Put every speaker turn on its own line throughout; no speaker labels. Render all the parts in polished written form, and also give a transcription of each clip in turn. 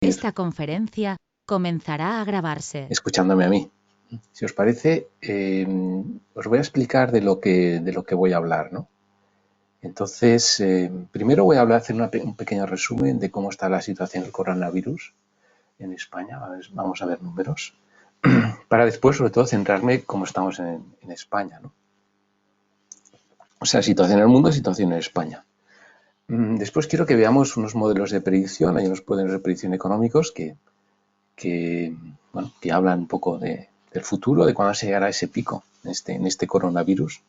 Esta conferencia comenzará a grabarse.
Escuchándome a mí. Si os parece, os voy a explicar de lo que voy a hablar, ¿no? Entonces, primero voy a hacer un pequeño resumen de cómo está la situación del coronavirus en España. Vamos a ver números. Para después, sobre todo, centrarme cómo estamos en España, ¿no? O sea, situación en el mundo y situación en España. Después quiero que veamos unos modelos de predicción. Hay unos modelos de predicción económicos que hablan un poco del futuro, de cuándo se llegará ese pico en este coronavirus.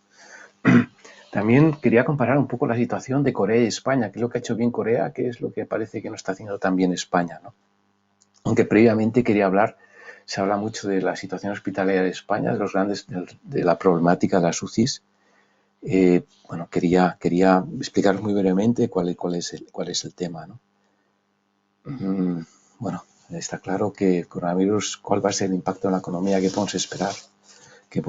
También quería comparar un poco la situación de Corea y España, qué es lo que ha hecho bien Corea, qué es lo que parece que no está haciendo tan bien España, ¿no? Aunque previamente se habla mucho de la situación hospitalaria de España, de la problemática de las UCIs. Quería explicaros muy brevemente cuál es el tema, ¿no? Está claro que el coronavirus, ¿cuál va a ser el impacto en la economía? ¿Qué podemos esperar? ¿Qué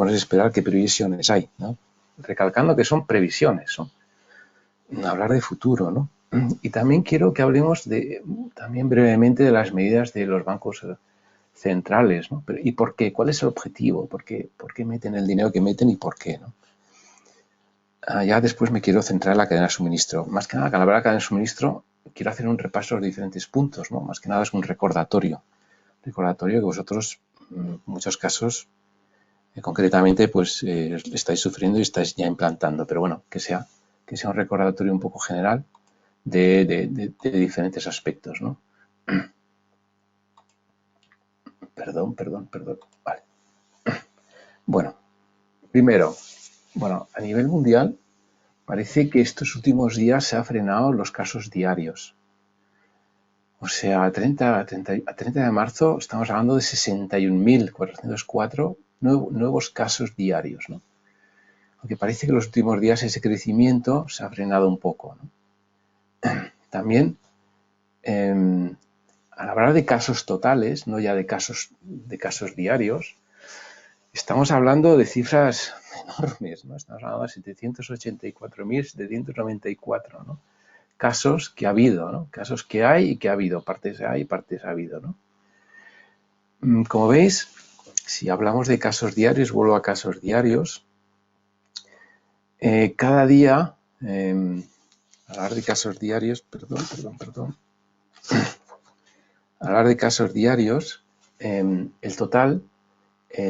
previsiones hay, ¿no? Recalcando que son previsiones, son hablar de futuro, ¿no? Y también quiero que hablemos también brevemente de las medidas de los bancos centrales, ¿no? ¿Y por qué? ¿Cuál es el objetivo? ¿Por qué meten el dinero que meten y por qué, ¿no? Ya después me quiero centrar en la cadena de suministro. Más que nada, al hablar de la cadena de suministro, quiero hacer un repaso de los diferentes puntos, ¿no? Más que nada es un recordatorio. Recordatorio que vosotros, en muchos casos, concretamente, pues estáis sufriendo y estáis ya implantando. Pero bueno, que sea un recordatorio un poco general de diferentes aspectos, ¿no? Perdón. Vale. Bueno, primero, a nivel mundial, parece que estos últimos días se han frenado los casos diarios. O sea, a 30 de marzo estamos hablando de 61.404 nuevos casos diarios, ¿no? Aunque parece que en los últimos días ese crecimiento se ha frenado un poco, ¿no? También, al hablar de casos totales, no ya de casos diarios, estamos hablando de cifras enormes, ¿no? Estamos hablando de 784.794, ¿no? Casos que ha habido, ¿no? Casos que hay y que ha habido, partes hay y partes ha habido, ¿no? Como veis, si hablamos de casos diarios, vuelvo a casos diarios, cada día, hablar de casos diarios, hablar de casos diarios, el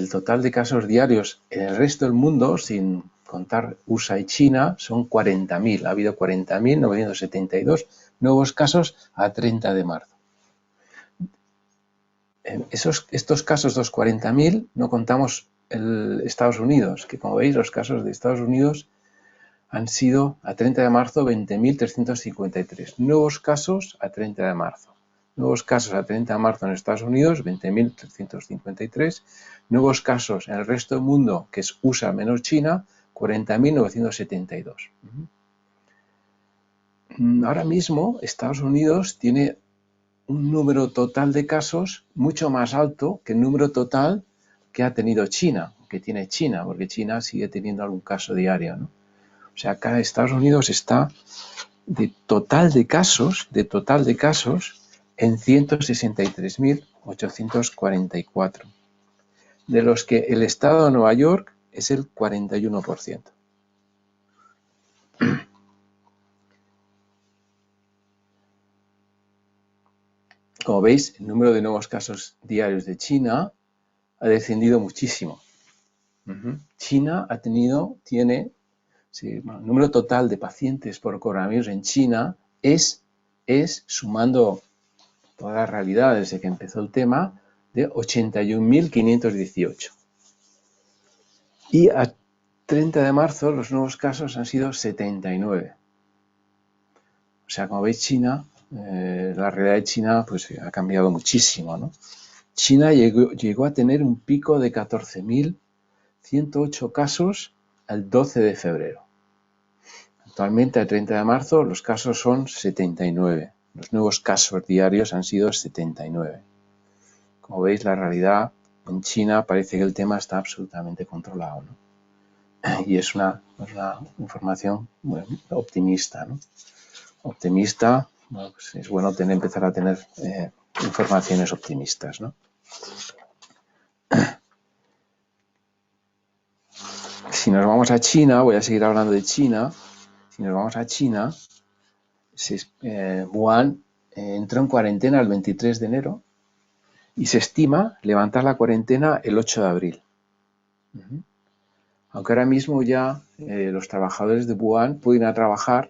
total de casos diarios en el resto del mundo, sin contar USA y China, son 40.000. Ha habido 40.972 nuevos casos a 30 de marzo. Estos casos, los 40.000, no contamos Estados Unidos, que como veis los casos de Estados Unidos han sido a 30 de marzo 20.353. Nuevos casos a 30 de marzo. Nuevos casos a 30 de marzo en Estados Unidos, 20.353. Nuevos casos en el resto del mundo, que es USA menos China, 40.972. Ahora mismo Estados Unidos tiene un número total de casos mucho más alto que el número total que ha tenido China, que tiene China, porque China sigue teniendo algún caso diario, ¿no? O sea, acá Estados Unidos está de total de casos en 163.844, de los que el estado de Nueva York es el 41%. Como veis, el número de nuevos casos diarios de China ha descendido muchísimo. China tiene el número total de pacientes por coronavirus en China es sumando toda la realidad desde que empezó el tema, de 81.518. Y a 30 de marzo los nuevos casos han sido 79. O sea, como veis, China, la realidad de China pues ha cambiado muchísimo, ¿no? China llegó a tener un pico de 14.108 casos el 12 de febrero. Actualmente, a 30 de marzo, los casos son 79. Los nuevos casos diarios han sido 79. Como veis, la realidad en China parece que el tema está absolutamente controlado, ¿no? Y es una información optimista, ¿no? Optimista, pues es bueno empezar a tener informaciones optimistas, ¿no? Si nos vamos a China, voy a seguir hablando de China. Si nos vamos a China, Wuhan entró en cuarentena el 23 de enero y se estima levantar la cuarentena el 8 de abril. Aunque ahora mismo ya los trabajadores de Wuhan pueden ir a trabajar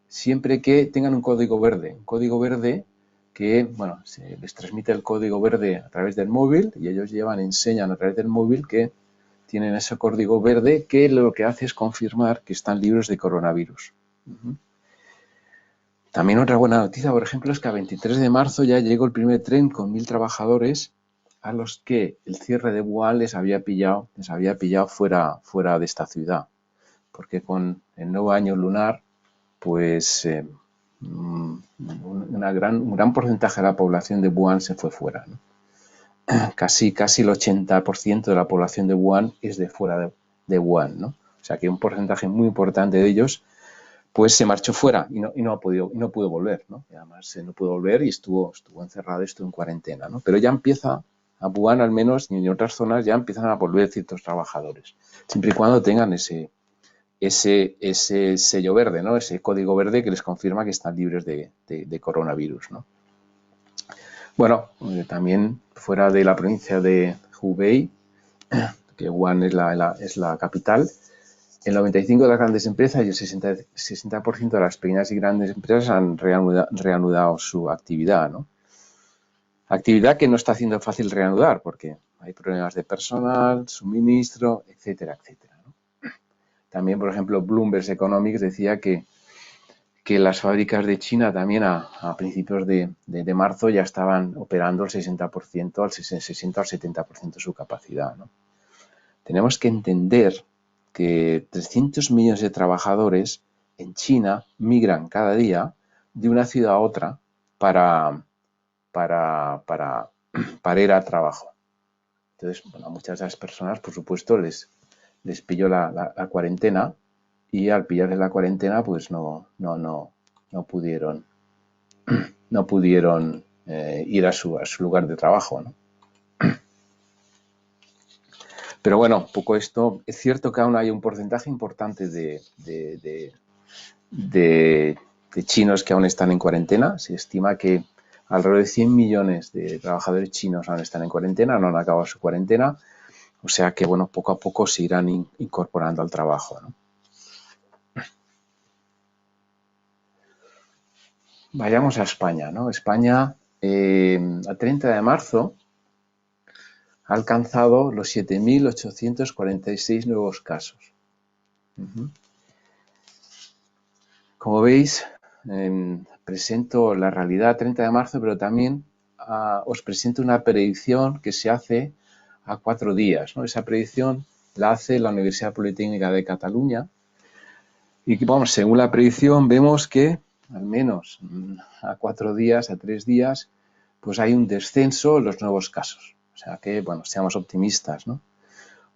siempre que tengan un código verde. Un código verde que, bueno, se les transmite el código verde a través del móvil y ellos enseñan a través del móvil que tienen ese código verde que lo que hace es confirmar que están libres de coronavirus. También otra buena noticia, por ejemplo, es que a 23 de marzo ya llegó el primer tren con 1.000 trabajadores a los que el cierre de Wuhan les había pillado fuera de esta ciudad. Porque con el nuevo año lunar, pues un gran porcentaje de la población de Wuhan se fue fuera, ¿no? Casi el 80% de la población de Wuhan es de fuera de Wuhan, ¿no? O sea que un porcentaje muy importante de ellos pues se marchó fuera y no pudo volver, ¿no? Y además no pudo volver y estuvo encerrado, estuvo en cuarentena, ¿no? Pero ya empieza, a Wuhan al menos, y en otras zonas ya empiezan a volver ciertos trabajadores, siempre y cuando tengan ese sello verde, ¿no? Ese código verde que les confirma que están libres de coronavirus, ¿no? Bueno, también fuera de la provincia de Hubei, que Wuhan es la capital, el 95% de las grandes empresas y el 60% de las pequeñas y grandes empresas han reanudado su actividad, ¿no? Actividad que no está haciendo fácil reanudar porque hay problemas de personal, suministro, etcétera, etcétera, ¿no? También, por ejemplo, Bloomberg Economics decía que las fábricas de China también a principios de marzo ya estaban operando al 60%, al 60 al 70% de su capacidad, ¿no? Tenemos que entender que 300 millones de trabajadores en China migran cada día de una ciudad a otra para ir al trabajo. Entonces, bueno, a muchas de las personas, por supuesto, les pilló la cuarentena y al pillarles la cuarentena, pues no pudieron ir a su lugar de trabajo, ¿no? Pero bueno, poco esto. Es cierto que aún hay un porcentaje importante de chinos que aún están en cuarentena. Se estima que alrededor de 100 millones de trabajadores chinos aún están en cuarentena, no han acabado su cuarentena. O sea que, bueno, poco a poco se irán incorporando al trabajo, ¿no? Vayamos a España, ¿no? España, a 30 de marzo, ha alcanzado los 7.846 nuevos casos. Como veis, presento la realidad 30 de marzo, pero también os presento una predicción que se hace a 4 días, ¿no? Esa predicción la hace la Universidad Politécnica de Cataluña y que, vamos, según la predicción vemos que al menos a 4 días, a 3 días, pues hay un descenso en los nuevos casos. O sea que, bueno, seamos optimistas, ¿no?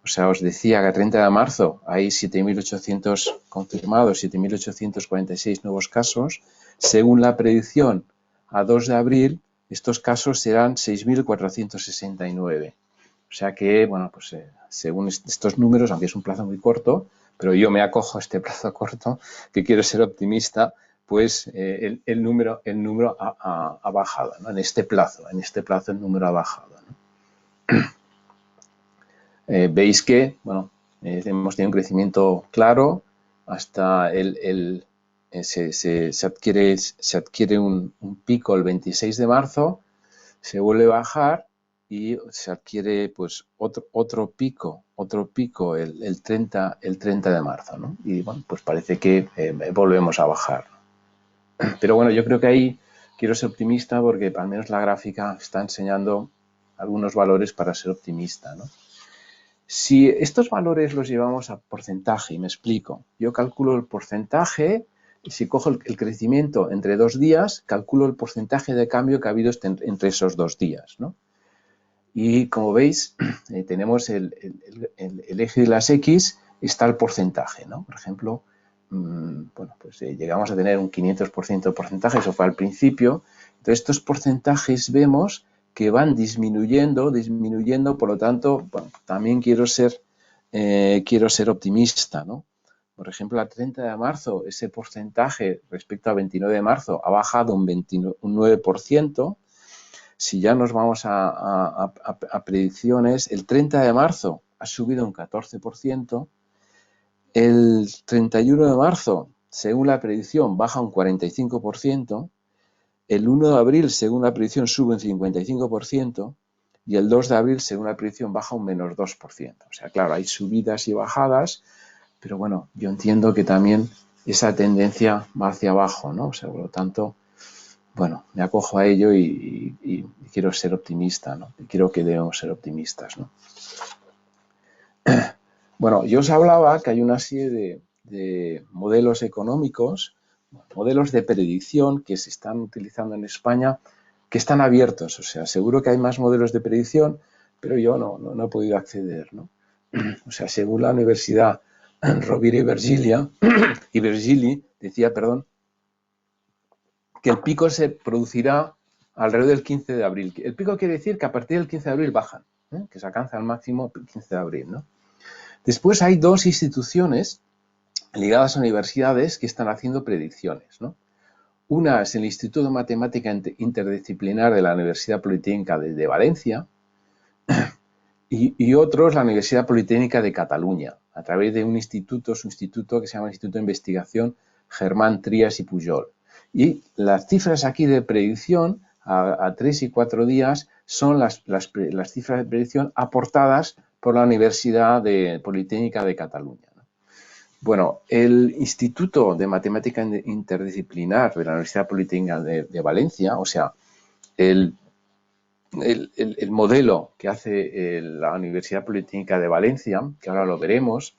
O sea, os decía que a 30 de marzo hay 7.800 confirmados, 7.846 nuevos casos. Según la predicción, a 2 de abril, estos casos serán 6.469. O sea que, bueno, pues según estos números, aunque es un plazo muy corto, pero yo me acojo a este plazo corto, que quiero ser optimista, pues el número ha bajado, ¿no? En este plazo el número ha bajado, ¿no? Veis que, bueno, hemos tenido un crecimiento claro, hasta se adquiere un pico el 26 de marzo, se vuelve a bajar y se adquiere pues otro pico el 30 de marzo, ¿no? Y bueno, pues parece que volvemos a bajar. Pero bueno, yo creo que ahí quiero ser optimista porque al menos la gráfica está enseñando algunos valores para ser optimista, ¿no? Si estos valores los llevamos a porcentaje, y me explico, yo calculo el porcentaje, si cojo el crecimiento entre 2 días, calculo el porcentaje de cambio que ha habido entre esos 2 días, ¿no? Y como veis, tenemos el eje de las X, está el porcentaje, ¿no? Por ejemplo, bueno, pues llegamos a tener un 500% de porcentaje, eso fue al principio. Entonces estos porcentajes vemos que van disminuyendo, por lo tanto, bueno, también quiero ser optimista, ¿no? Por ejemplo, a 30 de marzo, ese porcentaje respecto a 29 de marzo ha bajado un 9%. Si ya nos vamos a predicciones, el 30 de marzo ha subido un 14%, el 31 de marzo, según la predicción, baja un 45%, el 1 de abril, según la predicción, sube un 55%, y el 2 de abril, según la predicción, baja un menos 2%. O sea, claro, hay subidas y bajadas, pero bueno, yo entiendo que también esa tendencia va hacia abajo, ¿no? O sea, por lo tanto, bueno, me acojo a ello y quiero ser optimista, ¿no? Y creo que debemos ser optimistas, ¿no? Bueno, yo os hablaba que hay una serie de modelos económicos, modelos de predicción que se están utilizando en España, que están abiertos. O sea, seguro que hay más modelos de predicción, pero yo no he podido acceder, ¿no? O sea, según la Universidad Rovira y Virgili decía, que el pico se producirá alrededor del 15 de abril. El pico quiere decir que a partir del 15 de abril bajan, que se alcanza al máximo el 15 de abril, ¿no? Después hay dos instituciones ligadas a universidades que están haciendo predicciones, ¿no? Una es el Instituto de Matemática Interdisciplinar de la Universidad Politécnica de Valencia y otro es la Universidad Politécnica de Cataluña, a través de su instituto que se llama Instituto de Investigación Germán Trías y Pujol. Y las cifras aquí de predicción a 3 y 4 días son las cifras de predicción aportadas por la Universidad Politécnica de Cataluña. Bueno, el Instituto de Matemática Interdisciplinar de la Universidad Politécnica de Valencia, o sea, el modelo que hace la Universidad Politécnica de Valencia, que ahora lo veremos,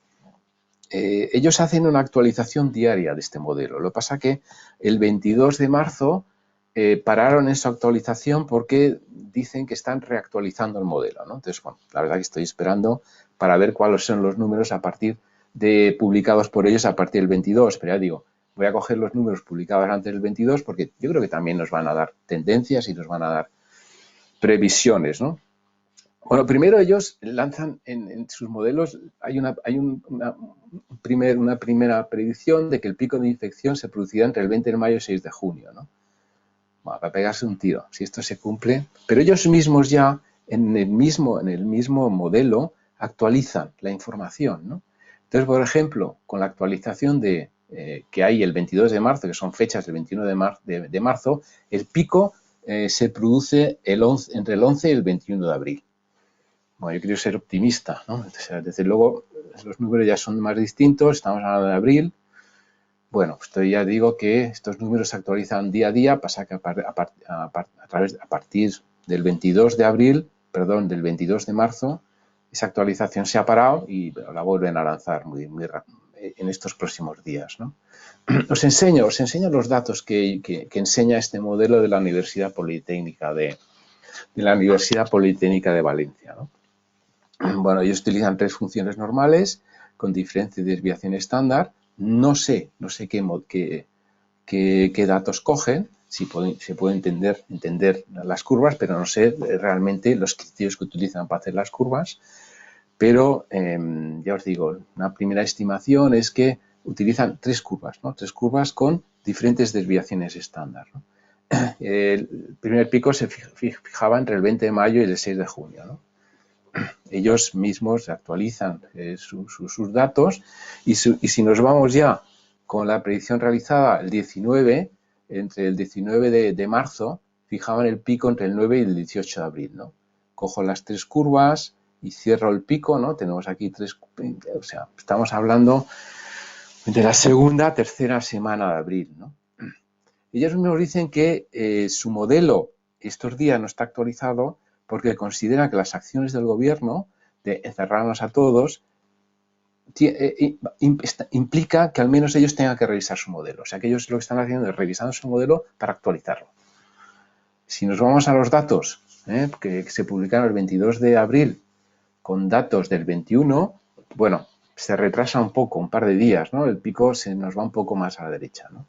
ellos hacen una actualización diaria de este modelo. Lo que pasa es que el 22 de marzo pararon esa actualización porque dicen que están reactualizando el modelo, ¿no? Entonces, bueno, la verdad que estoy esperando para ver cuáles son los números publicados por ellos a partir del 22, pero ya digo, voy a coger los números publicados antes del 22 porque yo creo que también nos van a dar tendencias y nos van a dar previsiones, ¿no? Bueno, primero ellos lanzan en sus modelos, hay una primera predicción de que el pico de infección se producirá entre el 20 de mayo y el 6 de junio, ¿no? Bueno, para pegarse un tiro, si esto se cumple. Pero ellos mismos ya en el mismo modelo actualizan la información, ¿no? Entonces, por ejemplo, con la actualización que hay el 22 de marzo, que son fechas del 21 de marzo, el pico se produce entre el 11 y el 21 de abril. Bueno, yo quiero ser optimista, ¿no? O sea, desde luego, los números ya son más distintos, estamos hablando de abril. Bueno, pues ya digo que estos números se actualizan día a día, pasa que a partir del 22 de abril, perdón, del 22 de marzo, esa actualización se ha parado y la vuelven a lanzar muy en estos próximos días, ¿no? Os enseño los datos que enseña este modelo de la Universidad Politécnica de Valencia, ¿no? Bueno, ellos utilizan 3 funciones normales con diferente desviación estándar. No sé qué datos cogen, si se puede entender las curvas, pero no sé realmente los criterios que utilizan para hacer las curvas. Pero ya os digo, una primera estimación es que utilizan 3 curvas, ¿no? 3 curvas con diferentes desviaciones estándar, ¿no? El primer pico se fijaba entre el 20 de mayo y el 6 de junio, ¿no? Ellos mismos actualizan sus datos y si nos vamos ya con la predicción realizada entre el 19 de marzo, fijaban el pico entre el 9 y el 18 de abril, ¿no? Cojo las 3 curvas y cierro el pico, ¿no? Tenemos aquí 3, o sea, estamos hablando de la tercera semana de abril, ¿no? Ellos mismos dicen que su modelo estos días no está actualizado porque consideran que las acciones del gobierno de encerrarnos a todos implica que al menos ellos tengan que revisar su modelo. O sea, que ellos lo que están haciendo es revisando su modelo para actualizarlo. Si nos vamos a los datos que se publicaron el 22 de abril con datos del 21, bueno, se retrasa un poco, un par de días, ¿no? El pico se nos va un poco más a la derecha, ¿no?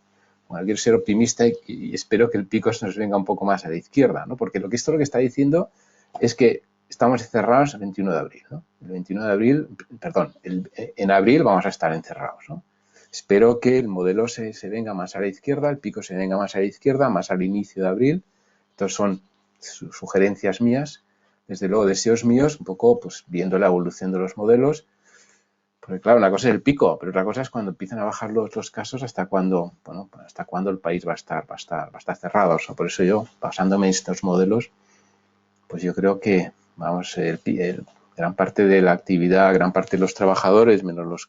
Bueno, quiero ser optimista y espero que el pico se nos venga un poco más a la izquierda, ¿no? Porque esto lo que está diciendo es que estamos encerrados el 21 de abril, ¿no? El 21 de abril, perdón, en abril vamos a estar encerrados, ¿no? Espero que el modelo se venga más a la izquierda, el pico se venga más a la izquierda, más al inicio de abril. Entonces son sugerencias mías, desde luego deseos míos, un poco pues viendo la evolución de los modelos. Porque claro, una cosa es el pico, pero otra cosa es cuando empiezan a bajar los casos, hasta cuando, bueno, hasta cuándo el país va a estar cerrado. O sea, por eso yo, basándome en estos modelos, pues yo creo que, vamos, gran parte de la actividad, gran parte de los trabajadores, menos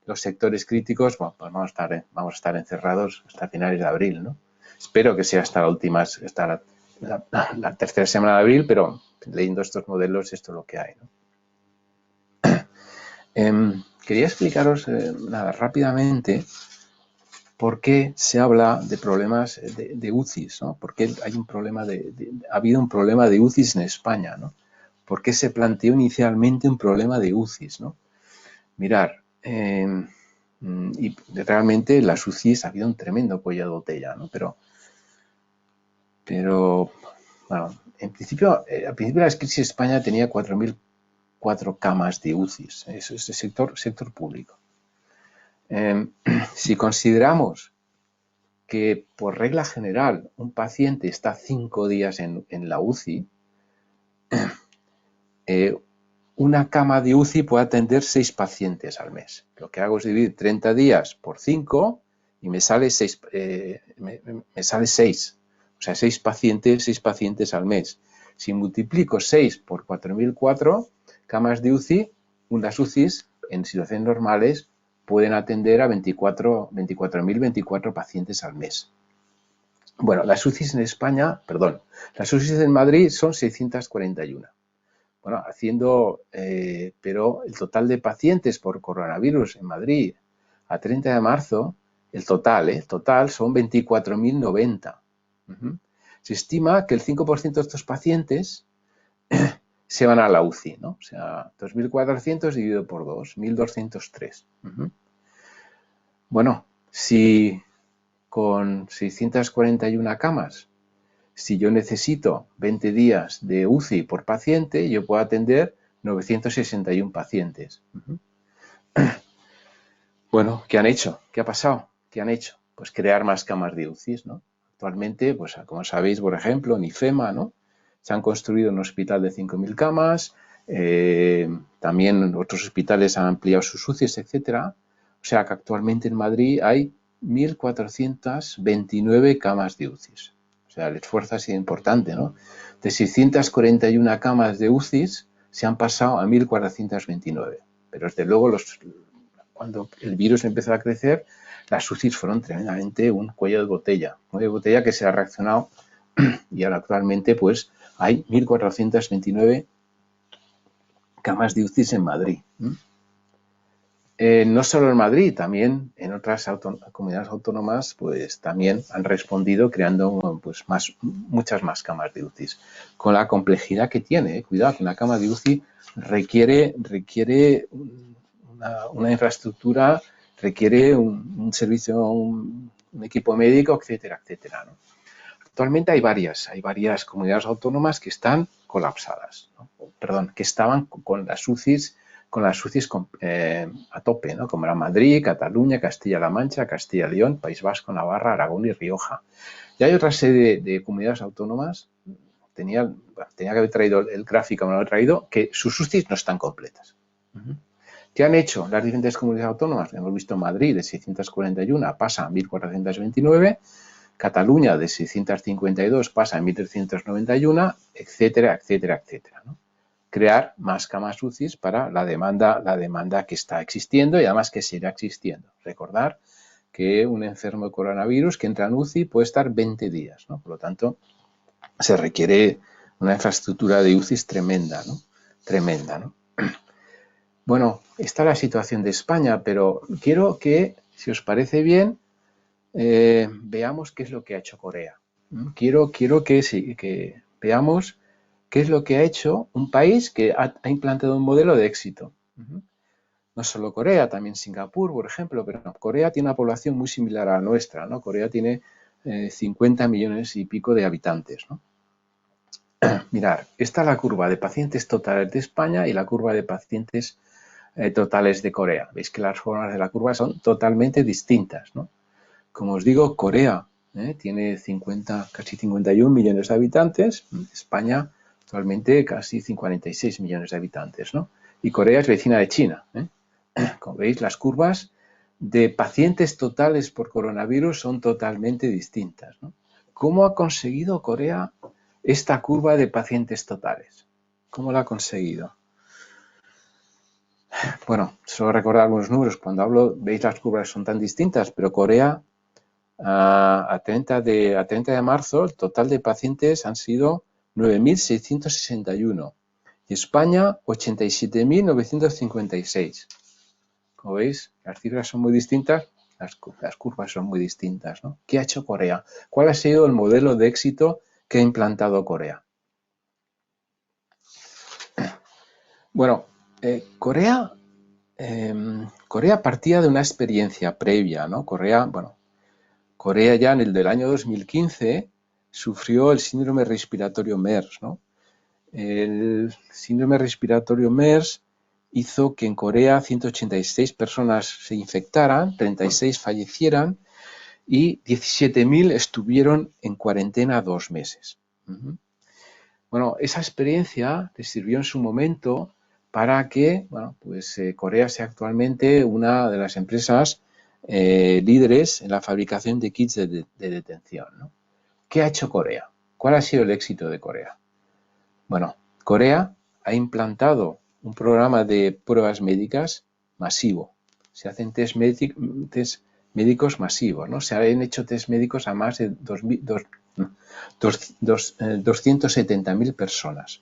los sectores críticos, bueno, pues vamos a estar encerrados hasta finales de abril, ¿no? Espero que sea hasta la tercera semana de abril, pero leyendo estos modelos, esto es lo que hay, ¿no? Quería explicaros rápidamente por qué se habla de problemas de UCIs, ¿no? ¿Por qué hay un problema ha habido un problema de UCIs en España, ¿no? ¿Por qué se planteó inicialmente un problema de UCIs, ¿no? Mirar, y realmente las UCIs ha habido un tremendo cuello de botella, ¿no? Pero bueno, al principio de la crisis España tenía 4.004 camas de UCIs, eso es de sector público. Si consideramos que por regla general un paciente está 5 días en la UCI, una cama de UCI puede atender 6 pacientes al mes. Lo que hago es dividir 30 días por 5 y me sale 6. O sea, 6 pacientes al mes. Si multiplico 6 por 4.004 camas de UCI, unas UCIs en situaciones normales pueden atender a 24.024 pacientes al mes. Bueno, las UCIs en España, perdón, las UCIs en Madrid son 641. Bueno, pero el total de pacientes por coronavirus en Madrid a 30 de marzo, el total son 24.090. Se estima que el 5% de estos pacientes se van a la UCI, ¿no? O sea, 2.400 dividido por 2, 1.203. Bueno, si con 641 camas, si yo necesito 20 días de UCI por paciente, yo puedo atender 961 pacientes. Bueno, ¿qué han hecho? ¿Qué ha pasado? ¿Qué han hecho? Pues crear más camas de UCI, ¿no? Actualmente, pues como sabéis, por ejemplo, en IFEMA, ¿no? Se han construido un hospital de 5.000 camas, también otros hospitales han ampliado sus UCIs, etcétera. O sea que actualmente en Madrid hay 1.429 camas de UCIs. O sea, el esfuerzo ha sido importante, ¿no? De 641 camas de UCIs se han pasado a 1.429. Pero desde luego cuando el virus empezó a crecer, las UCIs fueron tremendamente un cuello de botella. Un cuello de botella que se ha reaccionado y ahora actualmente pues hay 1.429 camas de UCIs en Madrid. No solo en Madrid, también en otras comunidades autónomas pues también han respondido creando pues muchas más camas de UCIs. Con la complejidad que tiene, cuidado, que una cama de UCI requiere una infraestructura, requiere un servicio, un equipo médico, etcétera, etcétera, ¿no? Actualmente hay varias comunidades autónomas que están colapsadas, ¿no? Perdón, que estaban con las UCIs a tope, ¿no? Como era Madrid, Cataluña, Castilla-La Mancha, Castilla-León, País Vasco, Navarra, Aragón y Rioja. Y hay otra serie de comunidades autónomas, tenía que haber traído el gráfico, me lo he traído, que sus UCIs no están completas. ¿Qué han hecho las diferentes comunidades autónomas? Hemos visto Madrid de 641 pasa a 1.429, Cataluña de 652 pasa a 1.391, etcétera, etcétera, etcétera, ¿no? Crear más camas UCIs para la demanda que está existiendo y además que seguirá existiendo. Recordar que un enfermo de coronavirus que entra en UCI puede estar 20 días, ¿no? Por lo tanto, se requiere una infraestructura de UCIs tremenda, ¿no? Tremenda, ¿no? Bueno, esta es la situación de España, pero quiero que, si os parece bien, veamos qué es lo que ha hecho Corea. Quiero que veamos qué es lo que ha hecho un país que ha implantado un modelo de éxito. No solo Corea, también Singapur, por ejemplo, pero no, Corea tiene una población muy similar a la nuestra, ¿no? Corea tiene 50 millones y pico de habitantes, ¿no? Mirar, esta es la curva de pacientes totales de España y la curva de pacientes totales de Corea. Veis que las formas de la curva son totalmente distintas, ¿no? Como os digo, Corea tiene casi 51 millones de habitantes, España actualmente casi 56 millones de habitantes, ¿no? Y Corea es vecina de China. Como veis, las curvas de pacientes totales por coronavirus son totalmente distintas, ¿no? ¿Cómo ha conseguido Corea esta curva de pacientes totales? ¿Cómo la ha conseguido? Bueno, solo recordar algunos números. Cuando hablo, veis las curvas son tan distintas, pero Corea a 30 de marzo el total de pacientes han sido 9.661 y España 87.956. Como veis, las cifras son muy distintas, las curvas son muy distintas, ¿no? ¿Qué ha hecho Corea? ¿Cuál ha sido el modelo de éxito que ha implantado Corea? Bueno, Corea partía de una experiencia previa, ¿no? Corea ya en el del año 2015 sufrió el síndrome respiratorio MERS, ¿no? El síndrome respiratorio MERS hizo que en Corea 186 personas se infectaran, 36 fallecieran y 17.000 estuvieron en cuarentena 2 meses. Bueno, esa experiencia le sirvió en su momento para que Corea sea actualmente una de las empresas líderes en la fabricación de kits de detención, ¿no? ¿Qué ha hecho Corea? ¿Cuál ha sido el éxito de Corea? Bueno, Corea ha implantado un programa de pruebas médicas masivo. Se hacen test médicos masivos, ¿no? Se han hecho test médicos a más de 270.000 personas.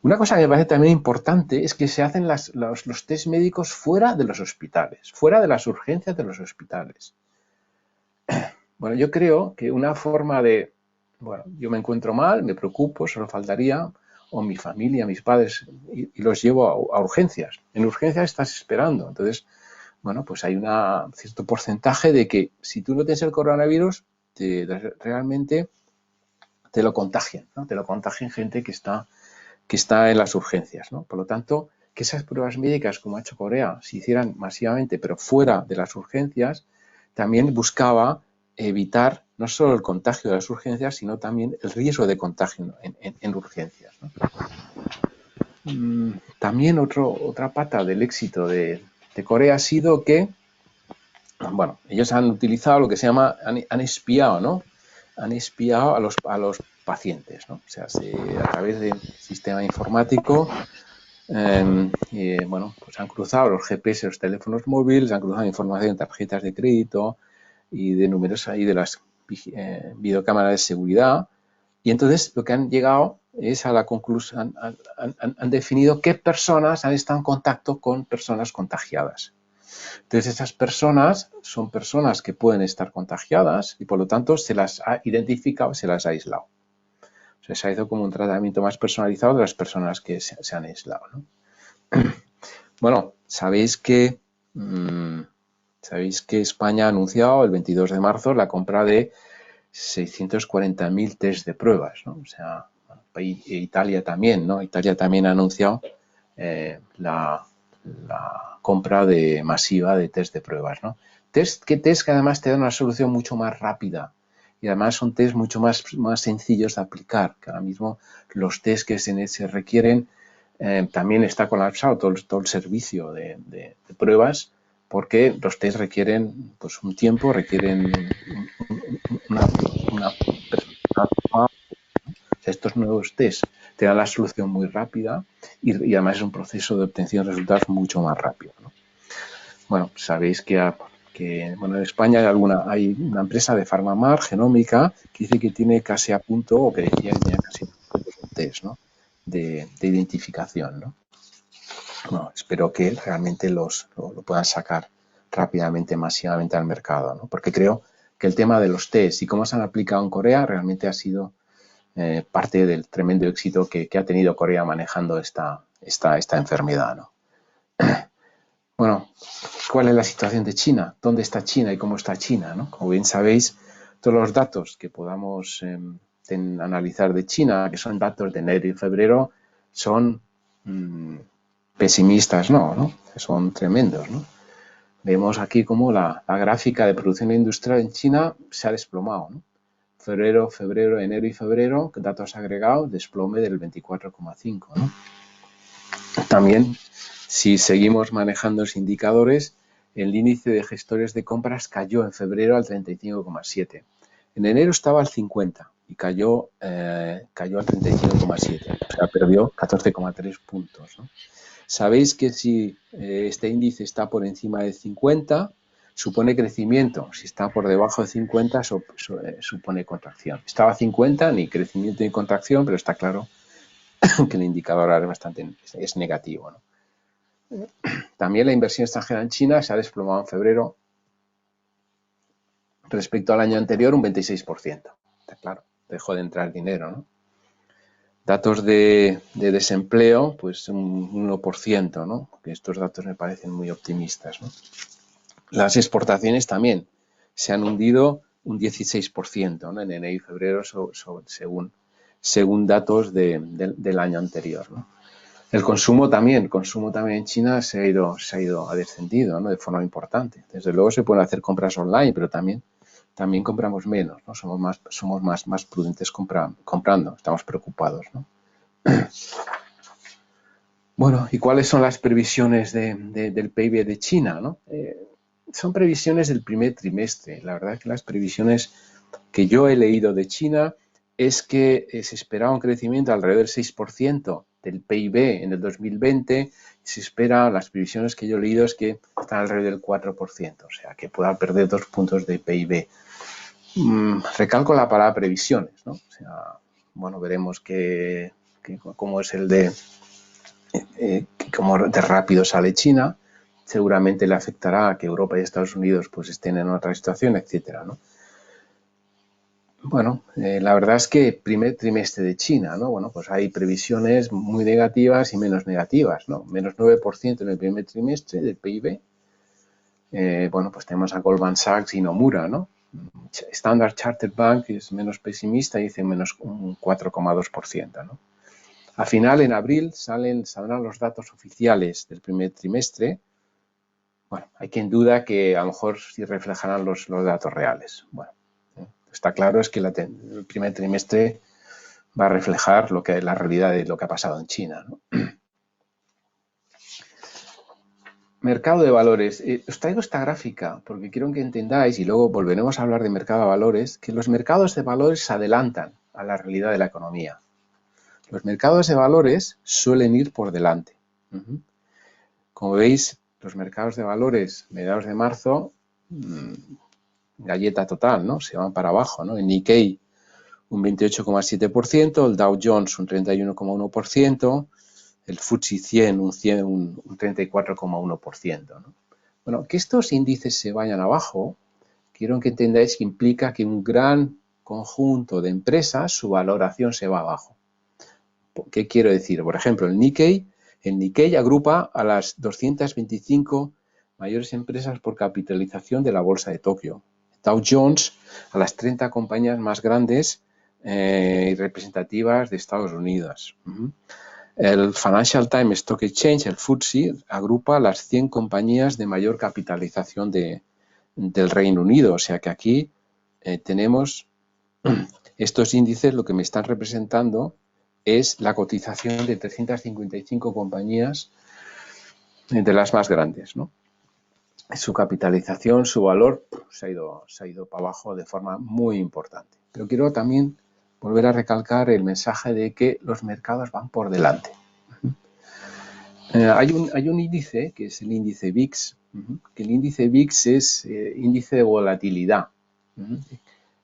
Una cosa que me parece también importante es que se hacen los test médicos fuera de los hospitales, fuera de las urgencias de los hospitales. Bueno, yo creo que una forma de, yo me encuentro mal, me preocupo, solo faltaría, o mi familia, mis padres, y los llevo a urgencias. En urgencias estás esperando. Entonces, pues hay un cierto porcentaje de que si tú no tienes el coronavirus, realmente te lo contagian, ¿no? Te lo contagian gente que está en las urgencias, ¿no? Por lo tanto, que esas pruebas médicas, como ha hecho Corea, se hicieran masivamente, pero fuera de las urgencias, también buscaba evitar no solo el contagio de las urgencias, sino también el riesgo de contagio en urgencias, ¿no? También otra pata del éxito de Corea ha sido que, ellos han utilizado lo que se llama, han espiado, ¿no? Han espiado a los pacientes, ¿no? O sea, a través del sistema informático, pues han cruzado los GPS, los teléfonos móviles, han cruzado información de tarjetas de crédito y de numerosas y de las videocámaras de seguridad. Y entonces lo que han llegado es a la conclusión, han definido qué personas han estado en contacto con personas contagiadas. Entonces esas personas son personas que pueden estar contagiadas y por lo tanto se las ha identificado, se las ha aislado. Se ha hecho como un tratamiento más personalizado de las personas que se han aislado, ¿no? Bueno, sabéis que España ha anunciado el 22 de marzo la compra de 640.000 test de pruebas, ¿no? O sea, Italia también, ¿no? Italia también ha anunciado la compra masiva de test de pruebas, ¿no? Test que además te dan una solución mucho más rápida y además son test mucho más sencillos de aplicar, que ahora mismo los test que se requieren también está colapsado todo el servicio de pruebas porque los test requieren pues un tiempo, requieren una persona. O sea, estos nuevos test te dan la solución muy rápida y además es un proceso de obtención de resultados mucho más rápido, ¿no? Bueno, sabéis que en España hay una empresa de Farmamar, Genómica, que dice que tiene casi a punto, o que decía que tenía casi a punto un test, ¿no? de identificación, ¿no? Bueno, espero que realmente lo puedan sacar rápidamente, masivamente al mercado, ¿no? Porque creo que el tema de los test y cómo se han aplicado en Corea realmente ha sido parte del tremendo éxito que ha tenido Corea manejando esta enfermedad, ¿no? Bueno, ¿cuál es la situación de China? ¿Dónde está China y cómo está China, ¿no? Como bien sabéis, todos los datos que podamos analizar de China, que son datos de enero y febrero, son pesimistas, ¿no? Son tremendos, ¿no? Vemos aquí cómo la gráfica de producción industrial en China se ha desplomado, ¿no? Febrero, enero y febrero, datos agregados, desplome del 24,5, ¿no? También, si seguimos manejando los indicadores, el índice de gestores de compras cayó en febrero al 35,7. En enero estaba al 50 y cayó al 35,7. O sea, perdió 14,3 puntos, ¿no? Sabéis que si este índice está por encima de 50, supone crecimiento. Si está por debajo de 50, supone contracción. Estaba a 50, ni crecimiento ni contracción, pero está claro que el indicador ahora es negativo, ¿no? También la inversión extranjera en China se ha desplomado en febrero respecto al año anterior un 26%. Está claro, dejó de entrar dinero, ¿no? Datos de desempleo, pues un 1%, ¿no? Que estos datos me parecen muy optimistas, ¿no? Las exportaciones también se han hundido un 16%, ¿no? En enero y febrero, según datos del año anterior, ¿no? El consumo también en China ha descendido, ¿no? De forma importante. Desde luego se pueden hacer compras online, pero también compramos menos, ¿no? Somos más prudentes comprando, estamos preocupados, ¿no? Bueno, ¿y cuáles son las previsiones del PIB de China, ¿no? Son previsiones del primer trimestre. La verdad que las previsiones que yo he leído de China es que se esperaba un crecimiento alrededor del 6% del PIB en el 2020. Se espera, las previsiones que yo he leído es que están alrededor del 4%, o sea, que pueda perder 2 puntos de PIB. Recalco la palabra previsiones, ¿no? O sea, bueno, veremos cómo es cómo de rápido sale China. Seguramente le afectará a que Europa y Estados Unidos pues estén en otra situación, etcétera, ¿no? Bueno, la verdad es que primer trimestre de China, ¿no? Bueno, pues hay previsiones muy negativas y menos negativas, ¿no? Menos 9% en el primer trimestre del PIB. Bueno, pues tenemos a Goldman Sachs y Nomura, ¿no? Standard Chartered Bank es menos pesimista y dice menos un 4,2%, ¿no? Al final, en abril, saldrán los datos oficiales del primer trimestre. Bueno, hay quien duda que a lo mejor sí reflejarán los datos reales. Bueno, está claro es que el primer trimestre va a reflejar la realidad de lo que ha pasado en China, ¿no? Mercado de valores. Os traigo esta gráfica porque quiero que entendáis, y luego volveremos a hablar de mercado de valores, que los mercados de valores se adelantan a la realidad de la economía. Los mercados de valores suelen ir por delante. Como veis, los mercados de valores, mediados de marzo, galleta total, ¿no? Se van para abajo, ¿no? El Nikkei un 28,7%, el Dow Jones un 31,1%, el FTSE 100 un 34,1%, ¿no? Bueno, que estos índices se vayan abajo, quiero que entendáis que implica que un gran conjunto de empresas, su valoración se va abajo. ¿Qué quiero decir? Por ejemplo, el Nikkei agrupa a las 225 mayores empresas por capitalización de la bolsa de Tokio. Dow Jones a las 30 compañías más grandes y representativas de Estados Unidos. El Financial Times Stock Exchange, el FTSE, agrupa las 100 compañías de mayor capitalización del Reino Unido. O sea que aquí tenemos estos índices, lo que me están representando es la cotización de 355 compañías de las más grandes, ¿no? Su capitalización, su valor se ha ido para abajo de forma muy importante. Pero quiero también volver a recalcar el mensaje de que los mercados van por delante. Hay un índice que es el índice VIX, que el índice VIX es índice de volatilidad.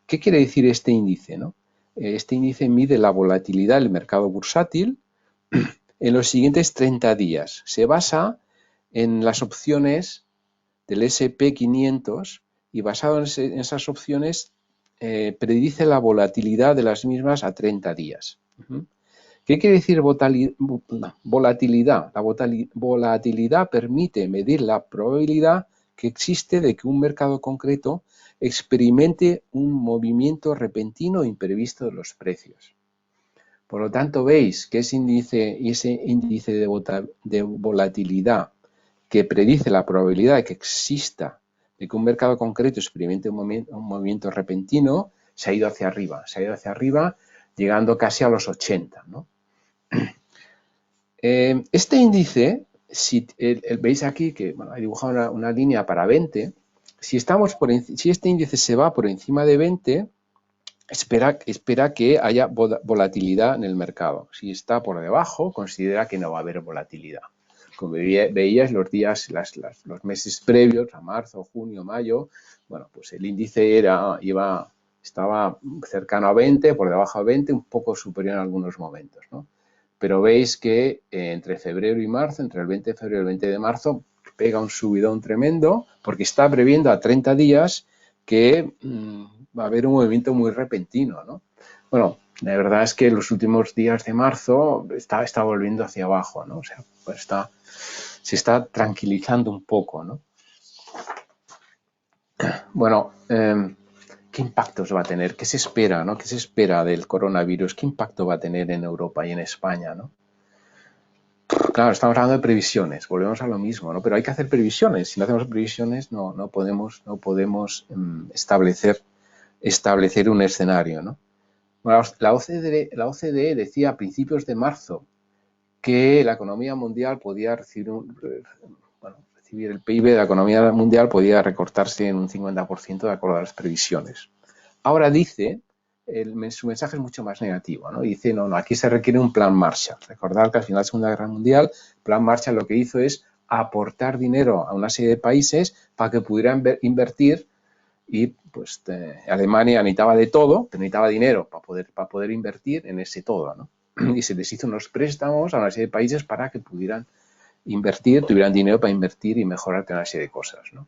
¿Qué quiere decir este índice, no? Este índice mide la volatilidad del mercado bursátil en los siguientes 30 días. Se basa en las opciones del S&P 500 y basado en esas opciones predice la volatilidad de las mismas a 30 días. ¿Qué quiere decir volatilidad? La volatilidad permite medir la probabilidad que existe de que un mercado concreto experimente un movimiento repentino e imprevisto de los precios. Por lo tanto, veis que ese índice de volatilidad que predice la probabilidad de que exista, de que un mercado concreto experimente un movimiento repentino, se ha ido hacia arriba, llegando casi a los 80, ¿no? Este índice, si veis aquí que he dibujado una línea para 20, si este índice se va por encima de 20, espera que haya volatilidad en el mercado. Si está por debajo, considera que no va a haber volatilidad. Como veíais los días, los meses previos, a marzo, junio, mayo, bueno, pues el índice estaba cercano a 20, por debajo de 20, un poco superior en algunos momentos, ¿no? Pero veis que entre febrero y marzo, entre el 20 de febrero y el 20 de marzo, pega un subidón tremendo porque está previendo a 30 días que va a haber un movimiento muy repentino, ¿no? Bueno, la verdad es que los últimos días de marzo está volviendo hacia abajo, ¿no? O sea, pues se está tranquilizando un poco, ¿no? Bueno, ¿qué impactos va a tener? ¿Qué se espera, ¿no? ¿Qué se espera del coronavirus? ¿Qué impacto va a tener en Europa y en España, ¿no? Claro, estamos hablando de previsiones, volvemos a lo mismo, ¿no? Pero hay que hacer previsiones. Si no hacemos previsiones, no podemos establecer un escenario, ¿no? Bueno, la OCDE decía a principios de marzo que la economía mundial podía recibir el PIB de la economía mundial podía recortarse en un 50% de acuerdo a las previsiones. Ahora dice, su mensaje es mucho más negativo, ¿no? Dice, no, aquí se requiere un plan Marshall. Recordad que al final de la Segunda Guerra Mundial, el plan Marshall lo que hizo es aportar dinero a una serie de países para que pudieran invertir y pues Alemania necesitaba de todo, pero necesitaba dinero para poder invertir en ese todo, ¿no? Y se les hizo unos préstamos a una serie de países para que pudieran invertir, tuvieran dinero para invertir y mejorar una serie de cosas, ¿no?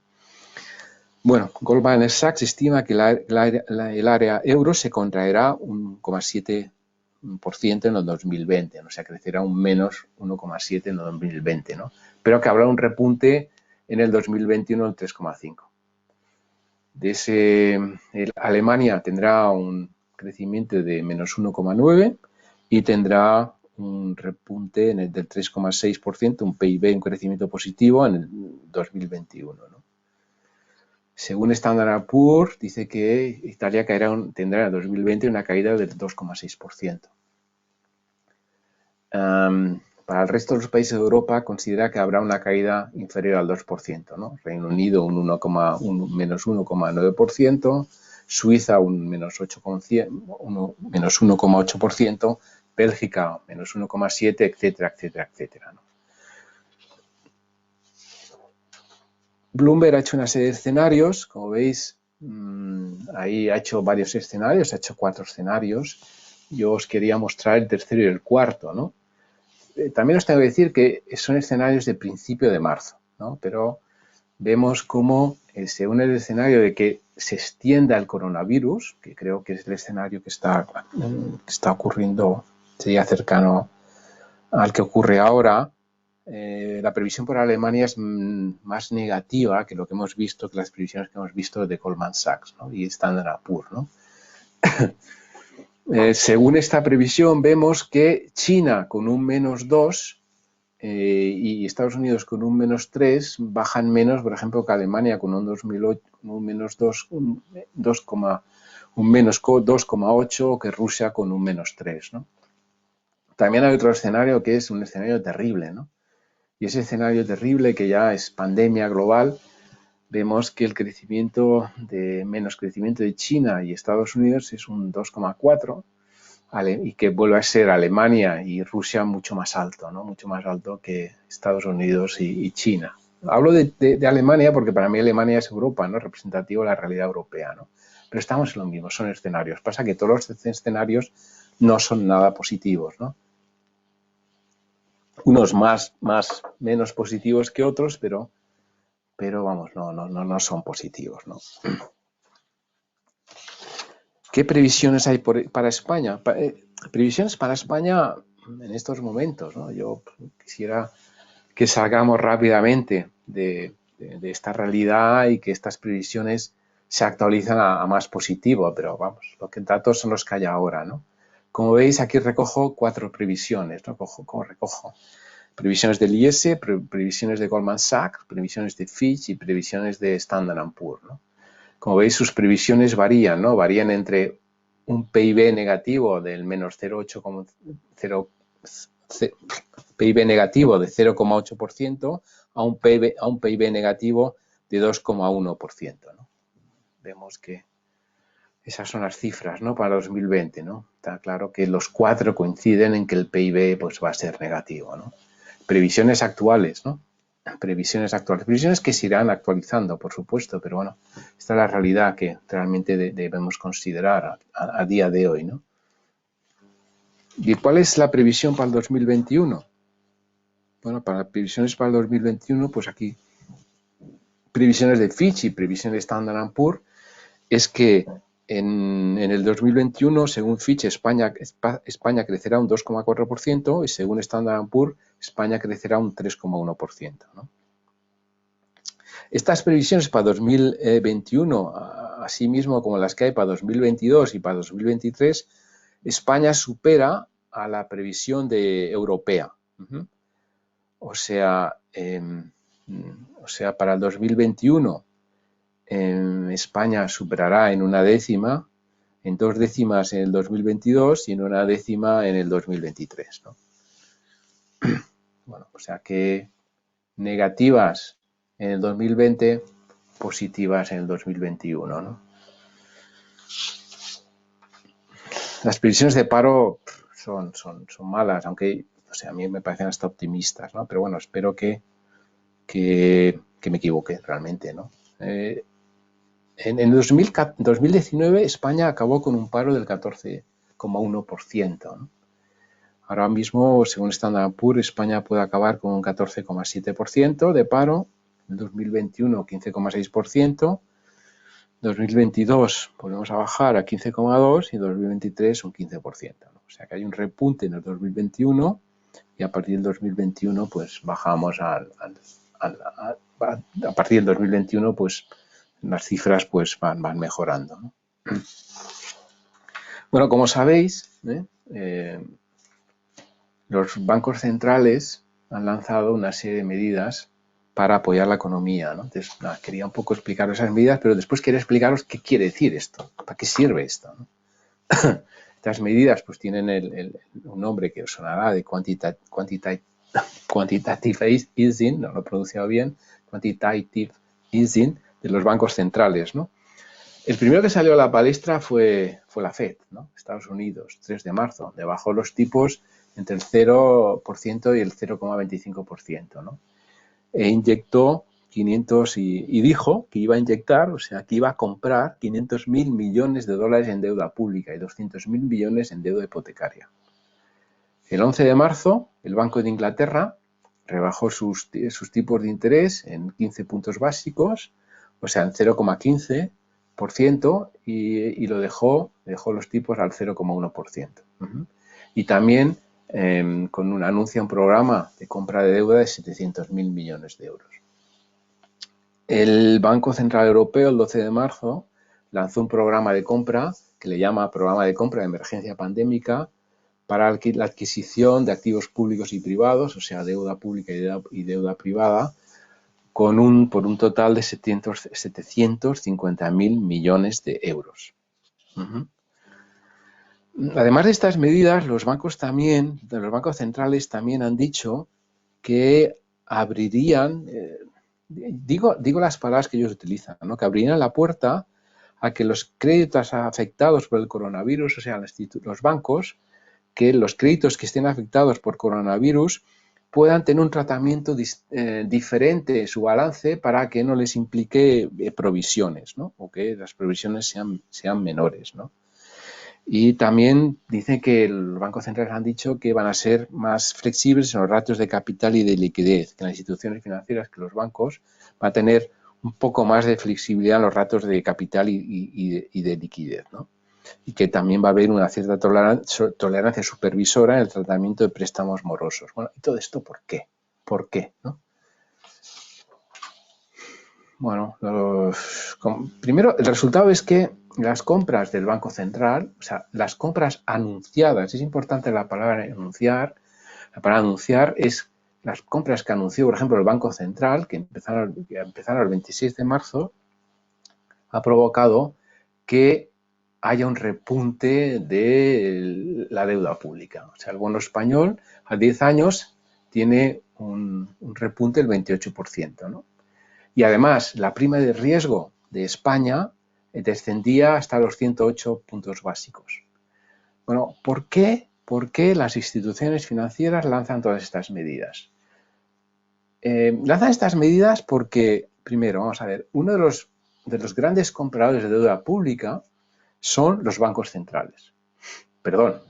Bueno, Goldman Sachs estima que el área euro se contraerá un 1,7% en el 2020, o sea, crecerá un menos 1,7% en el 2020, ¿no? Pero que habrá un repunte en el 2021 del 3,5%. Alemania tendrá un crecimiento de menos 1,9% y tendrá un repunte del 3,6%, un PIB, un crecimiento positivo en el 2021, ¿no? Según Standard & Poor's, dice que Italia tendrá en el 2020 una caída del 2,6%. Para el resto de los países de Europa considera que habrá una caída inferior al 2%, ¿no? Reino Unido menos 1,9%, Suiza un menos 1,8%, Bélgica menos 1,7%, etcétera, etcétera, etcétera, ¿no? Bloomberg ha hecho una serie de escenarios, como veis, ahí ha hecho varios escenarios, ha hecho 4 escenarios. Yo os quería mostrar el tercero y el cuarto, ¿no? También os tengo que decir que son escenarios de principio de marzo, ¿no? Pero vemos cómo según el escenario de que se extienda el coronavirus, que creo que es el escenario que está ocurriendo, sería cercano al que ocurre ahora, la previsión por Alemania es más negativa que lo que hemos visto, que las previsiones que hemos visto de Goldman Sachs, ¿no? Y Standard & Poor's, ¿no? Según esta previsión vemos que China con un menos 2 y Estados Unidos con un menos 3 bajan menos, por ejemplo, que Alemania con un menos 2, un menos 2,8 o que Rusia con un menos 3, ¿no? También hay otro escenario que es un escenario terrible, ¿no? Y ese escenario terrible que ya es pandemia global, vemos que el menos crecimiento de China y Estados Unidos es un 2,4 y que vuelve a ser Alemania y Rusia mucho más alto, ¿no? Mucho más alto que Estados Unidos y China. Hablo de Alemania porque para mí Alemania es Europa, ¿no? Representativo de la realidad europea, ¿no? Pero estamos en lo mismo, son escenarios. Pasa que todos los escenarios no son nada positivos, ¿no? Unos menos positivos que otros, pero vamos, no son positivos, ¿no? ¿Qué previsiones hay para España? Previsiones para España en estos momentos, ¿no? Yo quisiera que salgamos rápidamente de esta realidad y que estas previsiones se actualizan a más positivo, pero vamos, los datos son los que hay ahora, ¿no? Como veis, aquí recojo 4 previsiones, ¿no? Recojo previsiones del IS, previsiones de Goldman Sachs, previsiones de Fitch y previsiones de Standard & Poor's, ¿no? Como veis, sus previsiones varían, ¿no? Varían entre un PIB negativo del menos 0,8, PIB negativo de 0,8% a un PIB negativo de 2,1%, ¿no? Vemos que esas son las cifras, ¿no? Para 2020, ¿no? Está claro que los 4 coinciden en que el PIB pues, va a ser negativo, ¿no? Previsiones actuales, ¿no? Previsiones que se irán actualizando, por supuesto, pero bueno, esta es la realidad que realmente debemos considerar a día de hoy, ¿no? ¿Y cuál es la previsión para el 2021? Bueno, para previsiones para el 2021, pues aquí previsiones de Fitch y previsiones de Standard & Poor's es que en el 2021, según Fitch, España crecerá un 2,4% y según Standard & Poor's, España crecerá un 3,1%, ¿no? Estas previsiones para 2021, asimismo como las que hay para 2022 y para 2023, España supera a la previsión europea. O sea, para el 2021 España superará en 1/10, en 2 décimas en el 2022 y en 1/10 en el 2023, ¿no? Bueno, o sea que negativas en el 2020, positivas en el 2021, ¿no? Las previsiones de paro son malas, aunque a mí me parecen hasta optimistas, ¿no? Pero bueno, espero que me equivoque realmente, ¿no? En 2019 España acabó con un paro del 14,1%, ¿no? Ahora mismo, según Standard & Poor's, España puede acabar con un 14,7% de paro, en 2021 15,6%, 2022 volvemos a bajar a 15,2% y 2023 un 15%, ¿no? O sea que hay un repunte en el 2021 y a partir del 2021 pues bajamos a partir del 2021 pues las cifras pues van mejorando, ¿no? Bueno, como sabéis, los bancos centrales han lanzado una serie de medidas para apoyar la economía, ¿no? Entonces, quería un poco explicaros esas medidas, pero después quería explicaros qué quiere decir esto, para qué sirve esto, ¿no? Estas medidas pues tienen un nombre que os sonará de quantitative easing, no lo he pronunciado bien, quantitative easing de los bancos centrales, ¿no? El primero que salió a la palestra fue la Fed, ¿no? Estados Unidos, 3 de marzo, donde bajó los tipos entre el 0% y el 0,25%, ¿no? E inyectó 500 y dijo que iba a inyectar, o sea, que iba a comprar 500.000 millones de dólares en deuda pública y 200.000 millones en deuda hipotecaria. El 11 de marzo, el Banco de Inglaterra rebajó sus tipos de interés en 15 puntos básicos, o sea, en 0,15%, y lo dejó los tipos al 0,1%. Y también anuncia un programa de compra de deuda de 700.000 millones de euros. El Banco Central Europeo, el 12 de marzo, lanzó un programa de compra que le llama Programa de Compra de Emergencia Pandémica para la adquisición de activos públicos y privados, o sea, deuda pública y deuda privada, por un total de 750.000 millones de euros. Además de estas medidas, los bancos centrales también han dicho que abrirían, digo las palabras que ellos utilizan, ¿no? Que abrirían la puerta a que los créditos afectados por el coronavirus, o sea, los bancos, que los créditos que estén afectados por coronavirus puedan tener un tratamiento diferente en su balance para que no les implique provisiones, ¿no? O que las provisiones sean menores, ¿no? Y también dice que los bancos centrales han dicho que van a ser más flexibles en los ratios de capital y de liquidez, que las instituciones financieras, que los bancos van a tener un poco más de flexibilidad en los ratios de capital y de liquidez, ¿no? y que también va a haber una cierta tolerancia supervisora en el tratamiento de préstamos morosos. Bueno, ¿y todo esto por qué? ¿Por qué? ¿No? Bueno, primero el resultado es que las compras del Banco Central, o sea, las compras anunciadas, es importante la palabra anunciar, la palabra anunciar es las compras que anunció, por ejemplo, el Banco Central, que empezaron el 26 de marzo, ha provocado que haya un repunte de la deuda pública. O sea, el bono español a 10 años tiene un repunte del 28%, ¿no? Y además, la prima de riesgo de España descendía hasta los 108 puntos básicos. Bueno, ¿por qué las instituciones financieras lanzan todas estas medidas? Lanzan estas medidas porque, primero, vamos a ver, uno de los grandes compradores de deuda pública son los bancos centrales. Perdón.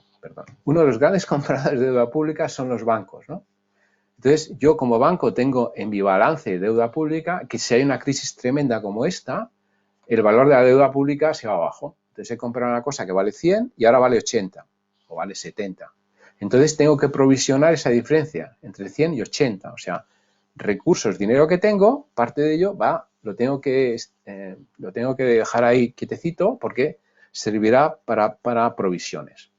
Uno de los grandes compradores de deuda pública son los bancos, ¿no? Entonces, yo como banco tengo en mi balance deuda pública que si hay una crisis tremenda como esta, el valor de la deuda pública se va abajo. Entonces, he comprado una cosa que vale 100 y ahora vale 80 o vale 70. Entonces, tengo que provisionar esa diferencia entre 100 y 80. O sea, recursos, dinero que tengo, parte de ello lo tengo que dejar ahí quietecito porque servirá para provisiones.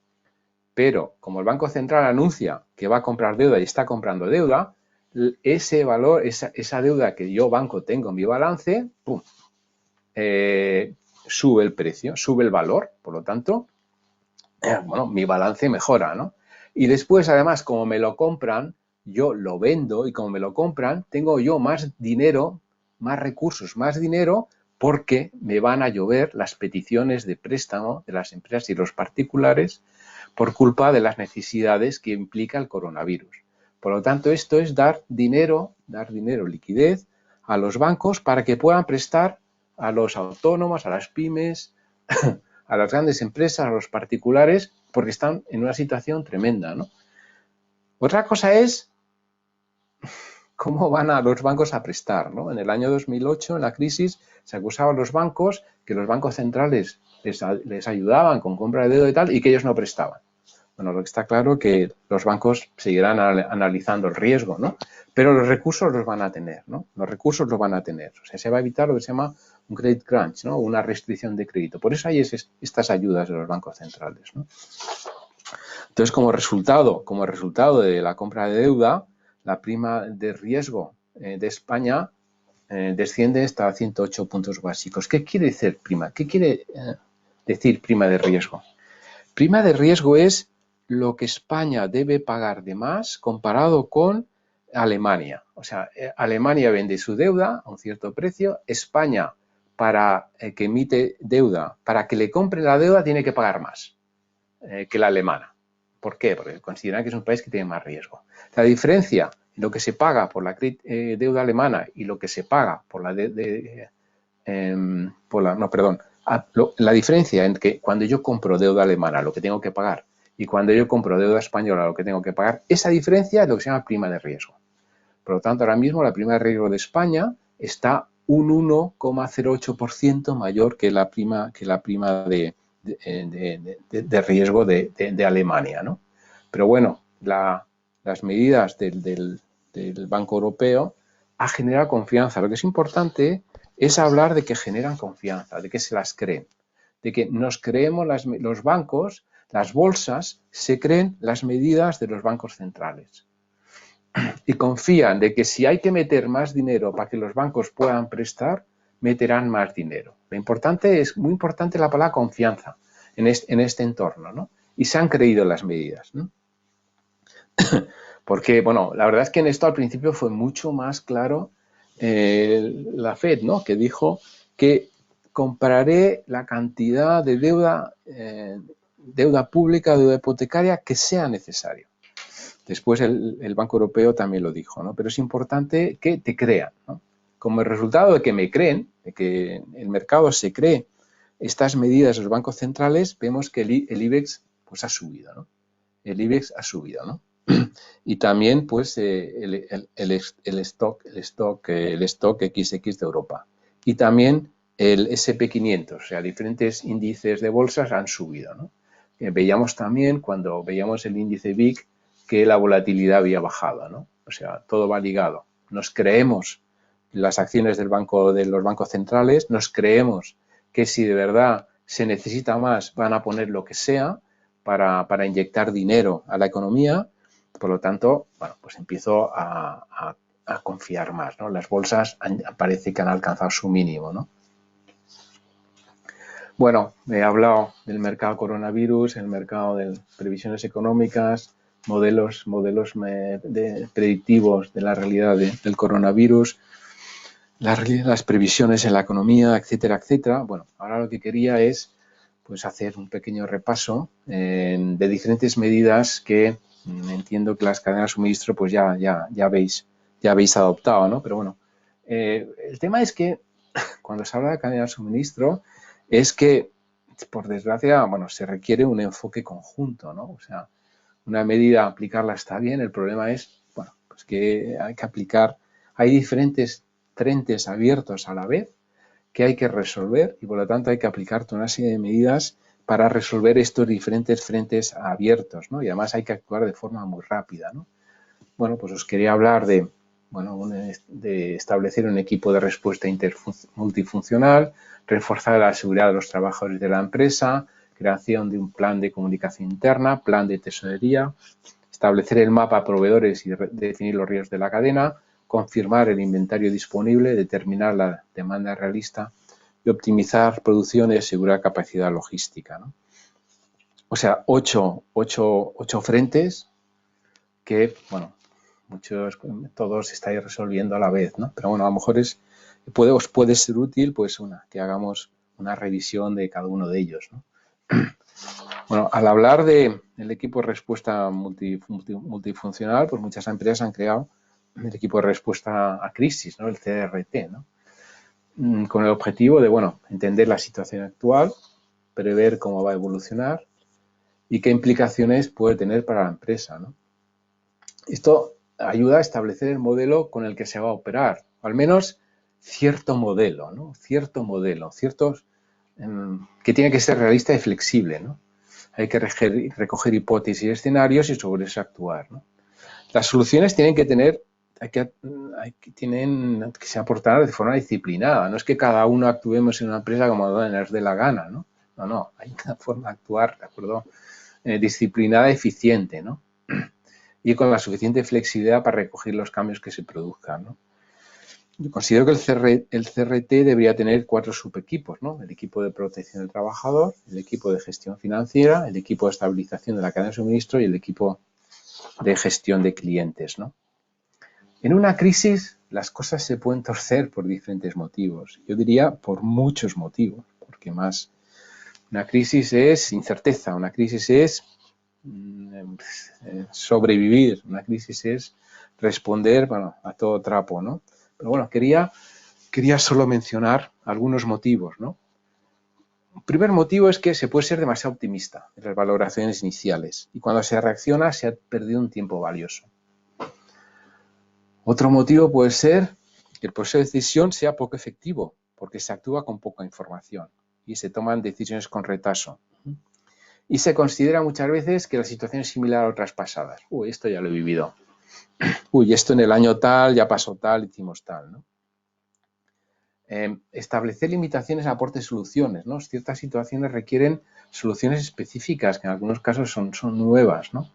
Pero como el Banco Central anuncia que va a comprar deuda y está comprando deuda, ese valor, esa deuda que yo banco tengo en mi balance, ¡pum!, sube el precio, sube el valor, por lo tanto, bueno, mi balance mejora, ¿no? Y después, además, como me lo compran, yo lo vendo y como me lo compran, tengo yo más dinero, más recursos, más dinero, porque me van a llover las peticiones de préstamo de las empresas y los particulares por culpa de las necesidades que implica el coronavirus. Por lo tanto, esto es dar dinero, liquidez a los bancos para que puedan prestar a los autónomos, a las pymes, a las grandes empresas, a los particulares, porque están en una situación tremenda, ¿no? Otra cosa es cómo van a los bancos a prestar, ¿no? En el año 2008, en la crisis, se acusaba a los bancos que los bancos centrales les ayudaban con compra de deuda y tal, y que ellos no prestaban. Bueno, lo que está claro es que los bancos seguirán analizando el riesgo, ¿no? Pero los recursos los van a tener, ¿no? Los recursos los van a tener. O sea, se va a evitar lo que se llama un credit crunch, ¿no? Una restricción de crédito. Por eso hay estas ayudas de los bancos centrales, ¿no? Entonces, como resultado de la compra de deuda, la prima de riesgo de España desciende hasta 108 puntos básicos. ¿Qué quiere decir prima? ¿Qué quiere decir prima de riesgo? Prima de riesgo es lo que España debe pagar de más comparado con Alemania. O sea, Alemania vende su deuda a un cierto precio, España, para que emite deuda, para que le compre la deuda, tiene que pagar más que la alemana. ¿Por qué? Porque consideran que es un país que tiene más riesgo. La diferencia en lo que se paga por la deuda alemana y lo que se paga por la la diferencia en que cuando yo compro deuda alemana lo que tengo que pagar y cuando yo compro deuda española lo que tengo que pagar, esa diferencia es lo que se llama prima de riesgo. Por lo tanto, ahora mismo la prima de riesgo de España está un 1,08% mayor que la prima de riesgo de Alemania, ¿no? Pero bueno, las medidas del Banco Europeo ha generado confianza. Lo que es importante es hablar de que generan confianza, de que se las creen, de que nos creemos los bancos, las bolsas, se creen las medidas de los bancos centrales y confían de que si hay que meter más dinero para que los bancos puedan prestar, meterán más dinero. Es muy importante la palabra confianza en este entorno, ¿no? Y se han creído las medidas, ¿no? Porque, bueno, la verdad es que en esto al principio fue mucho más claro la Fed, ¿no? Que dijo que compraré la cantidad de deuda pública, deuda hipotecaria que sea necesario. Después el Banco Europeo también lo dijo, ¿no? Pero es importante que te crean, ¿no? Como el resultado de que me creen, de que el mercado se cree estas medidas de los bancos centrales, vemos que el IBEX pues ha subido, ¿no? El IBEX ha subido, ¿no? Y también pues el stock XX de Europa. Y también el SP500, o sea, diferentes índices de bolsas han subido, ¿no? Veíamos también, cuando veíamos el índice VIX, que la volatilidad había bajado, ¿no? O sea, todo va ligado. Nos creemos las acciones de los bancos centrales, nos creemos que si de verdad se necesita más, van a poner lo que sea para inyectar dinero a la economía. Por lo tanto, bueno, pues empiezo a confiar más, ¿no? Las bolsas parece que han alcanzado su mínimo, ¿no? Bueno, he hablado del mercado coronavirus, el mercado de previsiones económicas, modelos predictivos de la realidad del coronavirus, las previsiones en la economía, etcétera, etcétera. Bueno, ahora lo que quería es pues hacer un pequeño repaso de diferentes medidas que entiendo que las cadenas de suministro pues ya habéis adoptado, ¿no? Pero bueno, el tema es que cuando se habla de cadena de suministro es que, por desgracia, bueno, se requiere un enfoque conjunto, ¿no? O sea, una medida, aplicarla está bien, el problema es, bueno, pues que hay que aplicar, hay diferentes frentes abiertos a la vez que hay que resolver y por lo tanto hay que aplicar toda una serie de medidas para resolver estos diferentes frentes abiertos, ¿no? Y además hay que actuar de forma muy rápida, ¿no? Bueno, pues os quería hablar de establecer un equipo de respuesta multifuncional, reforzar la seguridad de los trabajadores de la empresa, creación de un plan de comunicación interna, plan de tesorería, establecer el mapa a proveedores y definir los riesgos de la cadena, confirmar el inventario disponible, determinar la demanda realista y optimizar producción y asegurar capacidad logística, ¿no? O sea, ocho frentes que, bueno, todos estáis resolviendo a la vez, ¿no? Pero bueno, a lo mejor os puede ser útil pues que hagamos una revisión de cada uno de ellos, ¿no? Bueno, al hablar del equipo de respuesta multifuncional, pues muchas empresas han creado el equipo de respuesta a crisis, ¿no? El CRT, ¿no? Con el objetivo de, bueno, entender la situación actual, prever cómo va a evolucionar y qué implicaciones puede tener para la empresa, ¿no? Esto ayuda a establecer el modelo con el que se va a operar, o al menos cierto modelo, ¿no? Que tiene que ser realista y flexible, ¿no? Hay que recoger hipótesis y escenarios y sobre eso actuar, ¿no? Las soluciones tienen que se aportar de forma disciplinada. No es que cada uno actuemos en una empresa como nos dé la gana, ¿no? No, hay una forma de actuar, ¿de acuerdo? Disciplinada y eficiente, ¿no? Y con la suficiente flexibilidad para recoger los cambios que se produzcan, ¿no? Yo considero que el CRT debería tener 4 subequipos, ¿no? El equipo de protección del trabajador, el equipo de gestión financiera, el equipo de estabilización de la cadena de suministro y el equipo de gestión de clientes, ¿no? En una crisis las cosas se pueden torcer por diferentes motivos. Yo diría por muchos motivos, porque más una crisis es incerteza, una crisis es sobrevivir, una crisis es responder, bueno, a todo trapo, ¿no? Pero bueno, quería solo mencionar algunos motivos, ¿no? El primer motivo es que se puede ser demasiado optimista en las valoraciones iniciales y cuando se reacciona se ha perdido un tiempo valioso. Otro motivo puede ser que el proceso de decisión sea poco efectivo porque se actúa con poca información y se toman decisiones con retraso. Y se considera muchas veces que la situación es similar a otras pasadas. Uy, esto ya lo he vivido. Uy, esto en el año tal, ya pasó tal, hicimos tal, ¿no? Establecer limitaciones aporte soluciones, ¿no? Ciertas situaciones requieren soluciones específicas que en algunos casos son nuevas, ¿no?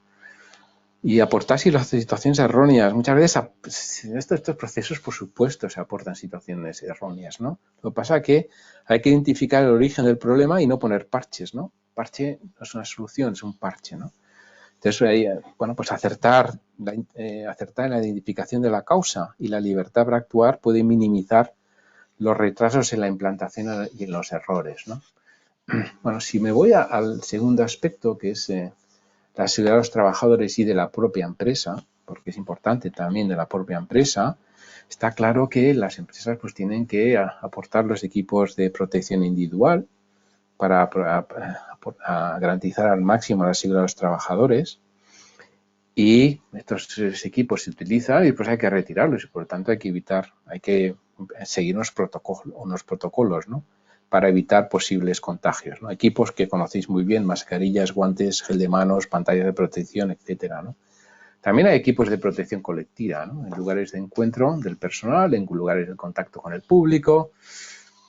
Y aportar si las situaciones erróneas. Muchas veces en estos procesos, por supuesto, se aportan situaciones erróneas, ¿no? Lo que pasa es que hay que identificar el origen del problema y no poner parches, ¿no? Parche no es una solución, es un parche, ¿no? Entonces, bueno, pues acertar en la identificación de la causa y la libertad para actuar puede minimizar los retrasos en la implantación y en los errores, ¿no? Bueno, si me voy al segundo aspecto, que es la seguridad de los trabajadores y de la propia empresa, porque es importante también de la propia empresa, está claro que las empresas pues tienen que aportar los equipos de protección individual para garantizar al máximo la seguridad de los trabajadores. Y estos equipos se utilizan y pues hay que retirarlos y por lo tanto hay que seguir unos protocolos, ¿no? Para evitar posibles contagios, ¿no? Equipos que conocéis muy bien, mascarillas, guantes, gel de manos, pantallas de protección, etcétera, ¿no? También hay equipos de protección colectiva, ¿no? En lugares de encuentro del personal, en lugares de contacto con el público.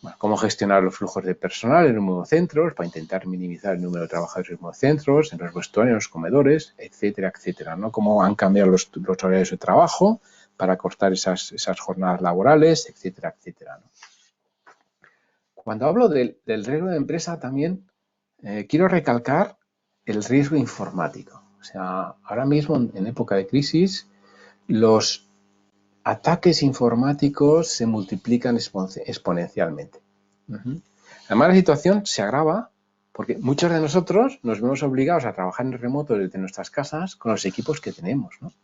Bueno, cómo gestionar los flujos de personal en los nuevos centros para intentar minimizar el número de trabajadores en los nuevos centros, en los vestuarios, en los comedores, etcétera, etcétera, ¿no? Cómo han cambiado los horarios de trabajo para cortar esas jornadas laborales, etcétera, etcétera, ¿no? Cuando hablo del riesgo de empresa también quiero recalcar el riesgo informático. O sea, ahora mismo en época de crisis los ataques informáticos se multiplican exponencialmente. Además, la situación se agrava porque muchos de nosotros nos vemos obligados a trabajar en remoto desde nuestras casas con los equipos que tenemos, ¿no?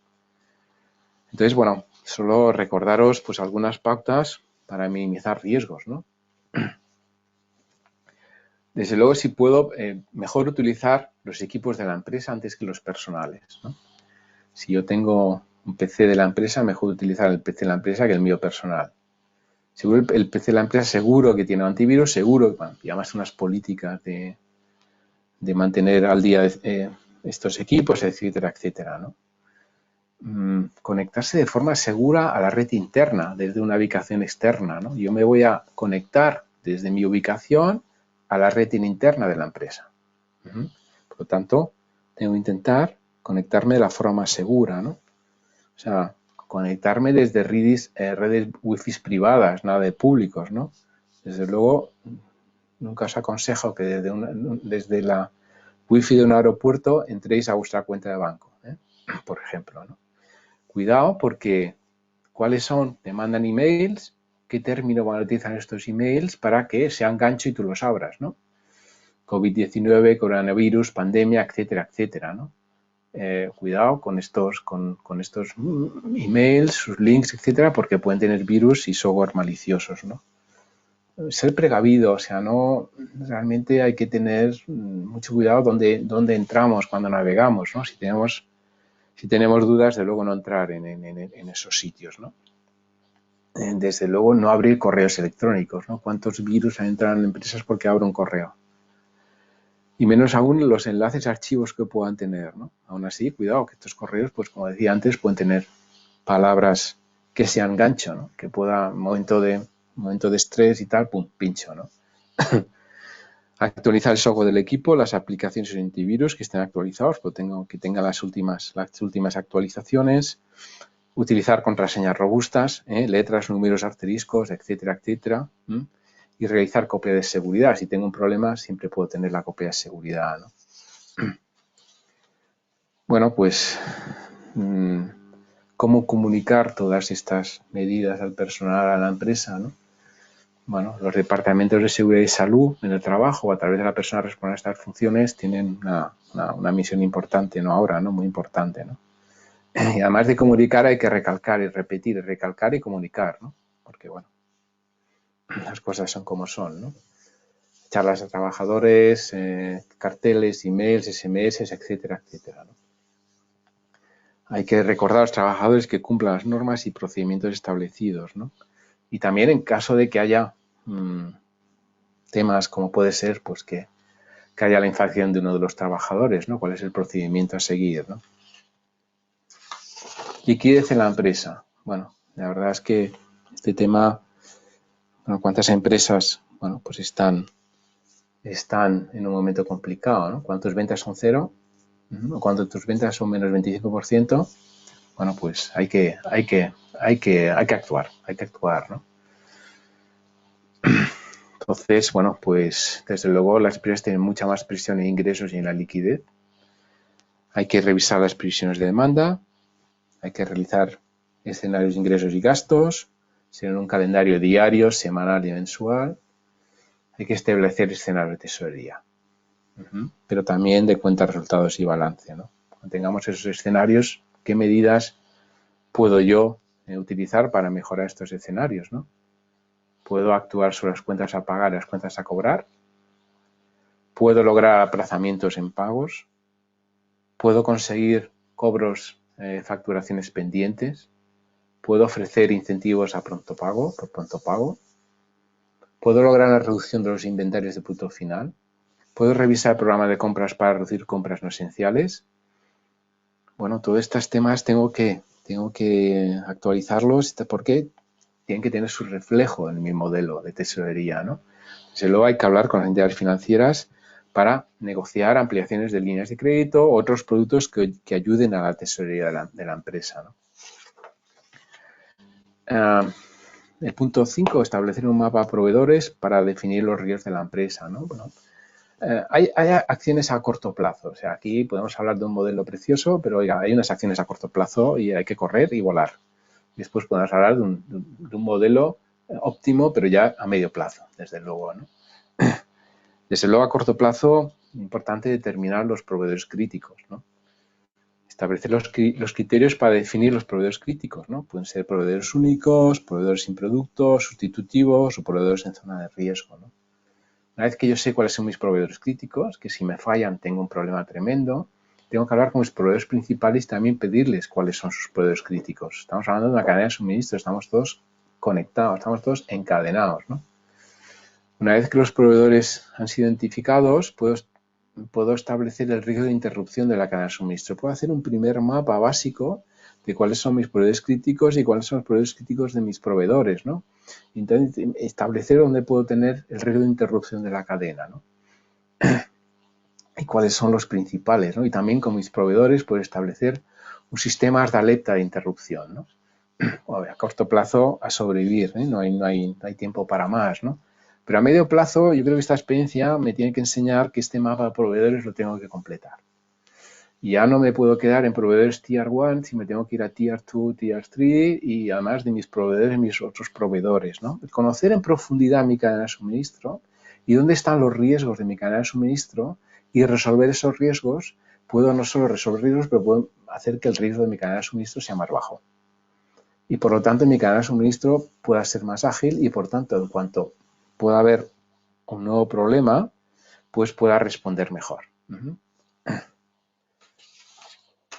Entonces, bueno, solo recordaros pues algunas pautas para minimizar riesgos, ¿no? Desde luego, si puedo, mejor utilizar los equipos de la empresa antes que los personales, ¿no? Si yo tengo un PC de la empresa, mejor utilizar el PC de la empresa que el mío personal. Seguro el PC de la empresa seguro que tiene antivirus, seguro, bueno, y además unas políticas de mantener al día estos equipos, etcétera, etcétera, ¿no? Conectarse de forma segura a la red interna desde una ubicación externa, ¿no? Yo me voy a conectar desde mi ubicación a la red interna de la empresa. Por lo tanto, tengo que intentar conectarme de la forma más segura, ¿no? O sea, conectarme desde redes wifi privadas, nada de públicos, ¿no? Desde luego, nunca os aconsejo que desde la wifi de un aeropuerto entréis a vuestra cuenta de banco, por ejemplo, ¿no? Cuidado porque ¿cuáles son? Te mandan emails, ¿qué término van a utilizar estos emails para que sean gancho y tú los abras, ¿no? COVID-19, coronavirus, pandemia, etcétera, etcétera, ¿no? Cuidado con estos emails, sus links, etcétera, porque pueden tener virus y software maliciosos, ¿no? Ser precavido, o sea, no realmente hay que tener mucho cuidado donde entramos cuando navegamos, ¿no? Si tenemos dudas, de luego no entrar en esos sitios, ¿no? Desde luego no abrir correos electrónicos, ¿no? ¿Cuántos virus entran en empresas porque abro un correo? Y menos aún los enlaces archivos que puedan tener, ¿no? Aún así, cuidado, que estos correos, pues como decía antes, pueden tener palabras que sean gancho, ¿no? Que pueda, momento de estrés y tal, pum, pincho, ¿no? Actualizar el software del equipo, las aplicaciones y antivirus que estén actualizados, pues que tengan las últimas actualizaciones. Utilizar contraseñas robustas, letras, números, asteriscos, etcétera, etcétera. Y realizar copia de seguridad. Si tengo un problema, siempre puedo tener la copia de seguridad, ¿no? Bueno, pues, ¿cómo comunicar todas estas medidas al personal, a la empresa, ¿no? Bueno, los departamentos de seguridad y salud en el trabajo, a través de la persona responsable de estas funciones, tienen una misión importante, ¿no? Ahora, ¿no? Muy importante, ¿no? Y además de comunicar hay que recalcar y repetir, recalcar y comunicar, ¿no? Porque, bueno, las cosas son como son, ¿no? Charlas a trabajadores, carteles, emails, SMS, etcétera, etcétera, ¿no? Hay que recordar a los trabajadores que cumplan las normas y procedimientos establecidos, ¿no? Y también en caso de que haya temas como puede ser pues que haya la infracción de uno de los trabajadores, ¿no? ¿Cuál es el procedimiento a seguir, ¿no? Liquidez en la empresa. Bueno, la verdad es que este tema, bueno, cuántas empresas, bueno, pues están en un momento complicado, ¿no? ¿Cuántas ventas son cero? ¿O cuántas tus ventas son menos 25%? Bueno, pues hay que actuar, ¿no? Entonces, bueno, pues desde luego las empresas tienen mucha más presión en ingresos y en la liquidez. Hay que revisar las previsiones de demanda, hay que realizar escenarios de ingresos y gastos, según un calendario diario, semanal y mensual. Hay que establecer escenarios de tesorería, pero también de cuentas, resultados y balance, ¿no? Cuando tengamos esos escenarios, ¿qué medidas puedo yo utilizar para mejorar estos escenarios, ¿no? ¿Puedo actuar sobre las cuentas a pagar y las cuentas a cobrar? ¿Puedo lograr aplazamientos en pagos? ¿Puedo conseguir cobros, facturaciones pendientes? Puedo ofrecer incentivos a pronto pago, por pronto pago. Puedo lograr la reducción de los inventarios de producto final. Puedo revisar el programa de compras para reducir compras no esenciales. Bueno, todos estos temas tengo que actualizarlos porque tienen que tener su reflejo en mi modelo de tesorería, ¿no? Desde luego hay que hablar con las entidades financieras para negociar ampliaciones de líneas de crédito o otros productos que ayuden a la tesorería de la empresa, ¿no? El punto 5, establecer un mapa de proveedores para definir los riesgos de la empresa, ¿no? Bueno, hay acciones a corto plazo. O sea, aquí podemos hablar de un modelo precioso, pero oiga, hay unas acciones a corto plazo y hay que correr y volar. Después podemos hablar de un modelo óptimo, pero ya a medio plazo, desde luego, ¿no? Desde luego, a corto plazo, es importante determinar los proveedores críticos, ¿no? Establecer los criterios para definir los proveedores críticos, ¿no? Pueden ser proveedores únicos, proveedores sin productos, sustitutivos o proveedores en zona de riesgo, ¿no? Una vez que yo sé cuáles son mis proveedores críticos, que si me fallan tengo un problema tremendo, tengo que hablar con mis proveedores principales y también pedirles cuáles son sus proveedores críticos. Estamos hablando de una cadena de suministro, estamos todos conectados, estamos todos encadenados, ¿no? Una vez que los proveedores han sido identificados, puedo establecer el riesgo de interrupción de la cadena de suministro. Puedo hacer un primer mapa básico de cuáles son mis proveedores críticos y cuáles son los proveedores críticos de mis proveedores, ¿no? Entonces, establecer dónde puedo tener el riesgo de interrupción de la cadena, ¿no? Y cuáles son los principales, ¿no? Y también con mis proveedores puedo establecer un sistema de alerta de interrupción, ¿no? A corto plazo a sobrevivir, ¿eh? No hay tiempo para más, ¿no? Pero a medio plazo yo creo que esta experiencia me tiene que enseñar que este mapa de proveedores lo tengo que completar. Y ya no me puedo quedar en proveedores Tier 1, si me tengo que ir a Tier 2, Tier 3 y además de mis proveedores, mis otros proveedores, ¿no? Conocer en profundidad mi cadena de suministro y dónde están los riesgos de mi cadena de suministro y resolver esos riesgos. Puedo no solo resolver riesgos, pero puedo hacer que el riesgo de mi cadena de suministro sea más bajo. Y por lo tanto mi cadena de suministro pueda ser más ágil y por tanto en cuanto pueda haber un nuevo problema, pues pueda responder mejor.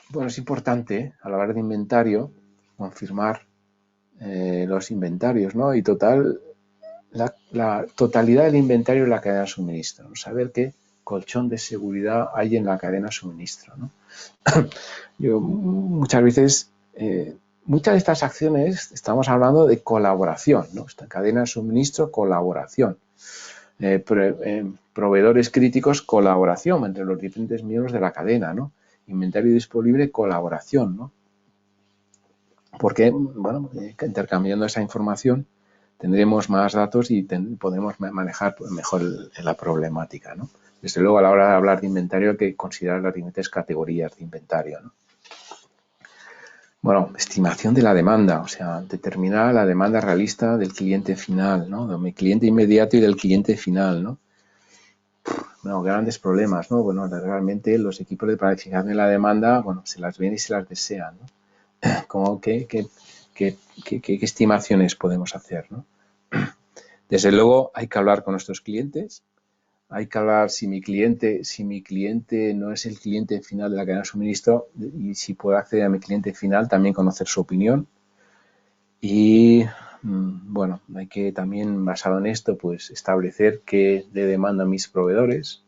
Bueno, es importante a la hora de inventario confirmar los inventarios, ¿no? Y la totalidad del inventario de la cadena de suministro, ¿no? Saber qué colchón de seguridad hay en la cadena de suministro, ¿no? Yo muchas veces, muchas de estas acciones estamos hablando de colaboración, ¿no? Esta cadena de suministro, colaboración. Proveedores críticos, colaboración entre los diferentes miembros de la cadena, ¿no? Inventario disponible, colaboración, ¿no? Porque, bueno, intercambiando esa información tendremos más datos y podremos manejar mejor la problemática, ¿no? Desde luego, a la hora de hablar de inventario hay que considerar las diferentes categorías de inventario, ¿no? Bueno, estimación de la demanda, o sea, determinar la demanda realista del cliente final, ¿no? De mi cliente inmediato y del cliente final, ¿no? Bueno, grandes problemas, ¿no? Bueno, realmente los equipos de planificación de la demanda, bueno, se las ven y se las desean, ¿no? Como ¿qué estimaciones podemos hacer, ¿no? Desde luego hay que hablar con nuestros clientes, hay que hablar si mi cliente no es el cliente final de la cadena de suministro y si puedo acceder a mi cliente final, también conocer su opinión. Y bueno, hay que también, basado en esto, pues establecer qué le demandan mis proveedores.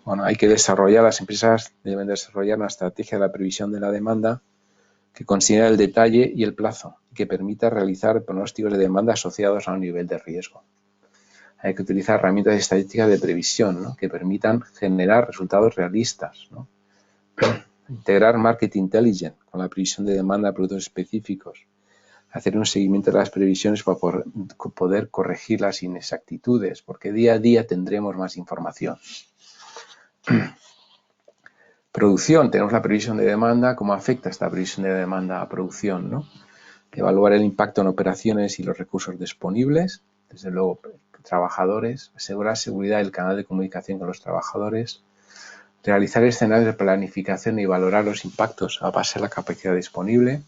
Bueno, hay que desarrollar, las empresas deben desarrollar una estrategia de la previsión de la demanda que considera el detalle y el plazo, que permita realizar pronósticos de demanda asociados a un nivel de riesgo. Hay que utilizar herramientas estadísticas de previsión, ¿no? Que permitan generar resultados realistas, ¿no? Integrar market intelligence con la previsión de demanda de productos específicos. Hacer un seguimiento de las previsiones para poder corregir las inexactitudes, porque día a día tendremos más información. Producción, tenemos la previsión de demanda, cómo afecta esta previsión de demanda a producción, ¿no? Evaluar el impacto en operaciones y los recursos disponibles, desde luego trabajadores, asegurar seguridad del canal de comunicación con los trabajadores, realizar escenarios de planificación y valorar los impactos a base de la capacidad disponible,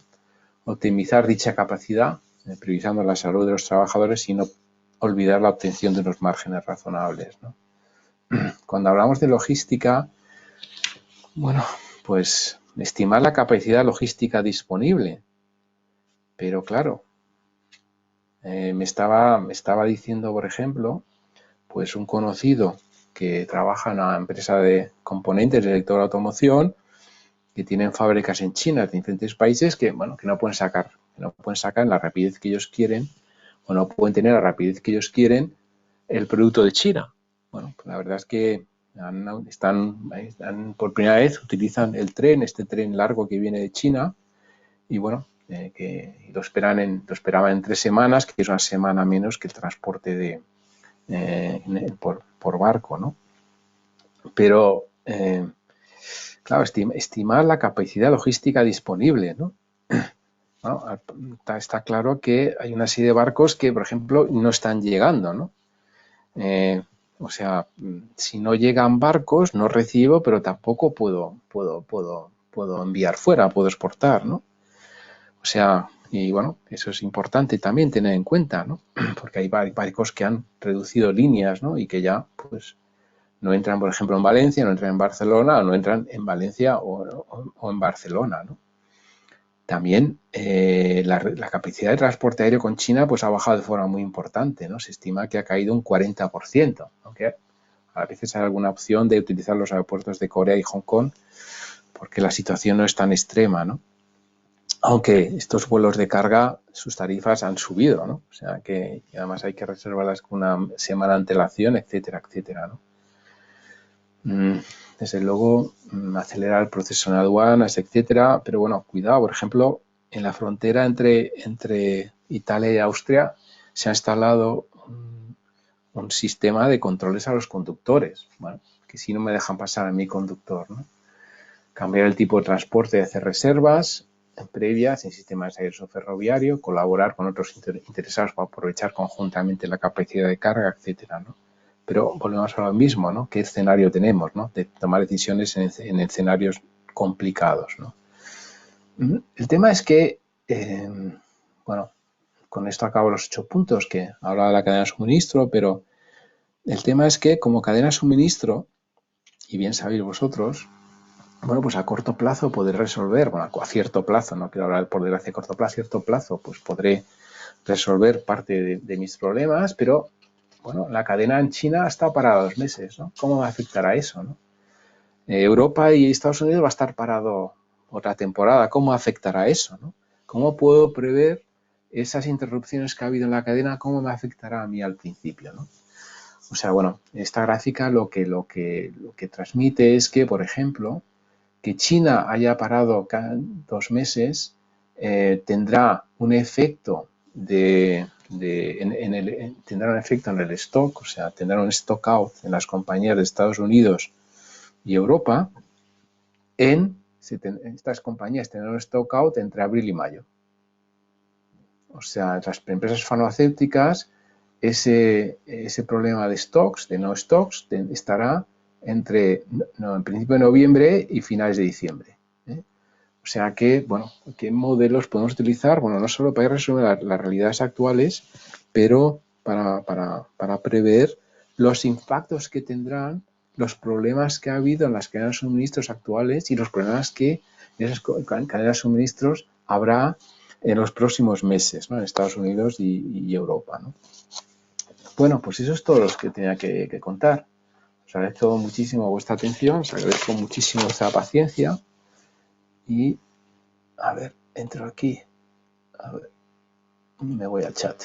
optimizar dicha capacidad, priorizando la salud de los trabajadores y no olvidar la obtención de unos márgenes razonables, ¿no? Cuando hablamos de logística, bueno, pues estimar la capacidad logística disponible. Pero claro, me estaba diciendo, por ejemplo, pues un conocido que trabaja en una empresa de componentes del sector de automoción, que tienen fábricas en China, en diferentes países, que no pueden sacar en la rapidez que ellos quieren, o no pueden tener la rapidez que ellos quieren el producto de China. Bueno, pues la verdad es que por primera vez utilizan el tren, este tren largo que viene de China, y bueno, que lo esperaban en 3 semanas, que es una semana menos que el transporte por barco, ¿no? Pero, claro, estimar la capacidad logística disponible, ¿no? Bueno, está claro que hay una serie de barcos que, por ejemplo, no están llegando, ¿no? O sea, si no llegan barcos, no recibo, pero tampoco puedo enviar fuera, puedo exportar, ¿no? O sea, y bueno, eso es importante también tener en cuenta, ¿no? Porque hay barcos que han reducido líneas, ¿no? Y que ya, pues, no entran, por ejemplo, en Valencia, no entran en Barcelona, o no entran en Valencia o en Barcelona, ¿no? También la capacidad de transporte aéreo con China pues ha bajado de forma muy importante, ¿no? Se estima que ha caído un 40%, aunque a veces hay alguna opción de utilizar los aeropuertos de Corea y Hong Kong porque la situación no es tan extrema, ¿no? Aunque estos vuelos de carga, sus tarifas han subido, ¿no? O sea que además hay que reservarlas con una semana de antelación, etcétera, etcétera, ¿no? Desde luego, acelerar el proceso en aduanas, etcétera, pero bueno, cuidado, por ejemplo, en la frontera entre Italia y Austria se ha instalado un sistema de controles a los conductores, bueno, que si no me dejan pasar a mi conductor, ¿no? Cambiar el tipo de transporte, hacer reservas previas en sistemas aéreos o ferroviario, colaborar con otros interesados para aprovechar conjuntamente la capacidad de carga, etcétera, ¿no? Pero volvemos a lo mismo, ¿no? ¿Qué escenario tenemos, ¿no? De tomar decisiones en escenarios complicados, ¿no? El tema es que, bueno, con esto acabo los 8 puntos que hablaba de la cadena de suministro, pero el tema es que como cadena de suministro, y bien sabéis vosotros, bueno, pues a corto plazo podré resolver, bueno, a cierto plazo, no quiero hablar por desgracia a corto plazo, a cierto plazo, pues podré resolver parte de mis problemas, pero bueno, la cadena en China está parada 2 meses, ¿no? ¿Cómo me afectará eso, no? Europa y Estados Unidos va a estar parado otra temporada. ¿Cómo afectará eso, no? ¿Cómo puedo prever esas interrupciones que ha habido en la cadena? ¿Cómo me afectará a mí al principio, no? O sea, bueno, esta gráfica lo que transmite es que, por ejemplo, que China haya parado 2 meses tendrá un efecto tendrá un efecto en el stock, o sea, tendrá un stock out en las compañías de Estados Unidos y Europa. Estas compañías tendrán un stock out entre abril y mayo. O sea, las empresas farmacéuticas, ese problema de stocks, de no stocks, estará en principio de noviembre y finales de diciembre. O sea que, bueno, ¿qué modelos podemos utilizar? Bueno, no solo para resolver las realidades actuales, pero para prever los impactos que tendrán los problemas que ha habido en las cadenas de suministros actuales y los problemas que en esas cadenas de suministros habrá en los próximos meses, ¿no? En Estados Unidos y Europa, ¿no? Bueno, pues eso es todo lo que tenía que contar. Os agradezco muchísimo vuestra atención, os agradezco muchísimo vuestra paciencia y, a ver, entro aquí, a ver, me voy al chat.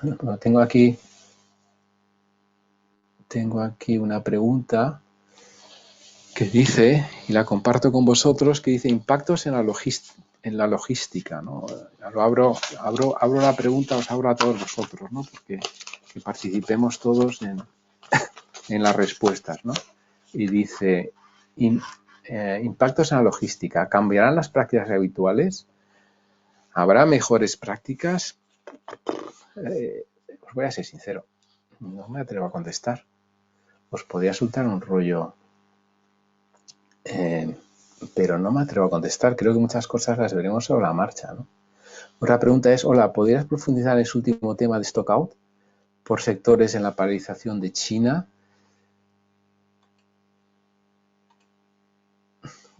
Bueno, tengo aquí una pregunta que dice, y la comparto con vosotros, que dice impactos en la logística, ¿no? Abro la pregunta, os abro a todos vosotros, ¿no? Porque que participemos todos en las respuestas, ¿no? Y dice, impactos en la logística, ¿cambiarán las prácticas habituales? ¿Habrá mejores prácticas? Os voy a ser sincero, no me atrevo a contestar. Os podría soltar un rollo, pero no me atrevo a contestar. Creo que muchas cosas las veremos sobre la marcha, ¿no? Otra pregunta es, hola, ¿podrías profundizar en ese último tema de stock out por sectores en la paralización de China?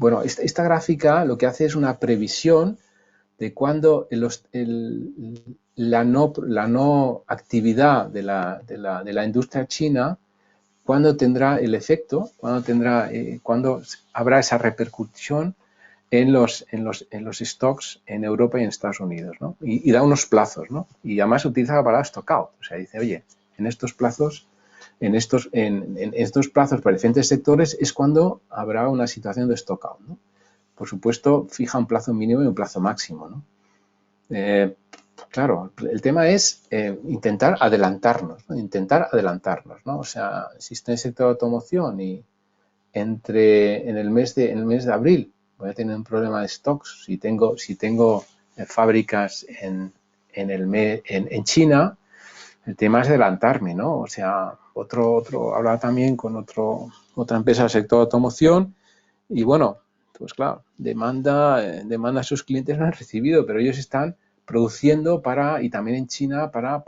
Bueno, esta gráfica lo que hace es una previsión de cuándo la no actividad de la industria china, cuándo tendrá el efecto, cuándo habrá esa repercusión en los stocks en Europa y en Estados Unidos, ¿no? Y da unos plazos, ¿no? Y además utiliza la palabra stock out, o sea, dice, oye, en estos plazos para diferentes sectores es cuando habrá una situación de stock out, ¿no? Por supuesto, fija un plazo mínimo y un plazo máximo, ¿no? Claro, el tema es intentar adelantarnos, ¿no? O sea, si estoy en el sector de automoción y en el mes de abril voy a tener un problema de stocks, si tengo fábricas en China, el tema es adelantarme, ¿no? O sea, hablaba también con otra empresa del sector de automoción y bueno, pues claro, demanda a sus clientes no han recibido, pero ellos están produciendo y también en China para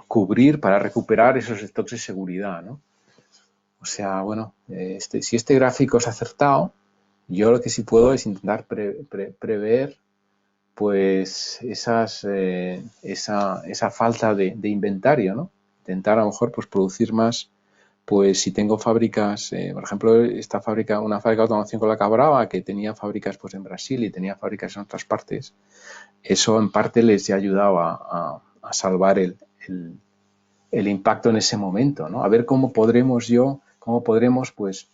cubrir, para recuperar esos stocks de seguridad, ¿no? O sea, bueno, si este gráfico es acertado, yo lo que sí puedo es intentar prever pues esa falta de inventario, ¿no? Intentar a lo mejor pues producir más, pues si tengo fábricas, por ejemplo, una fábrica de automoción con la que hablaba, que tenía fábricas pues en Brasil y tenía fábricas en otras partes, eso en parte les ha ayudado a salvar el impacto en ese momento, ¿no? A ver cómo podremos pues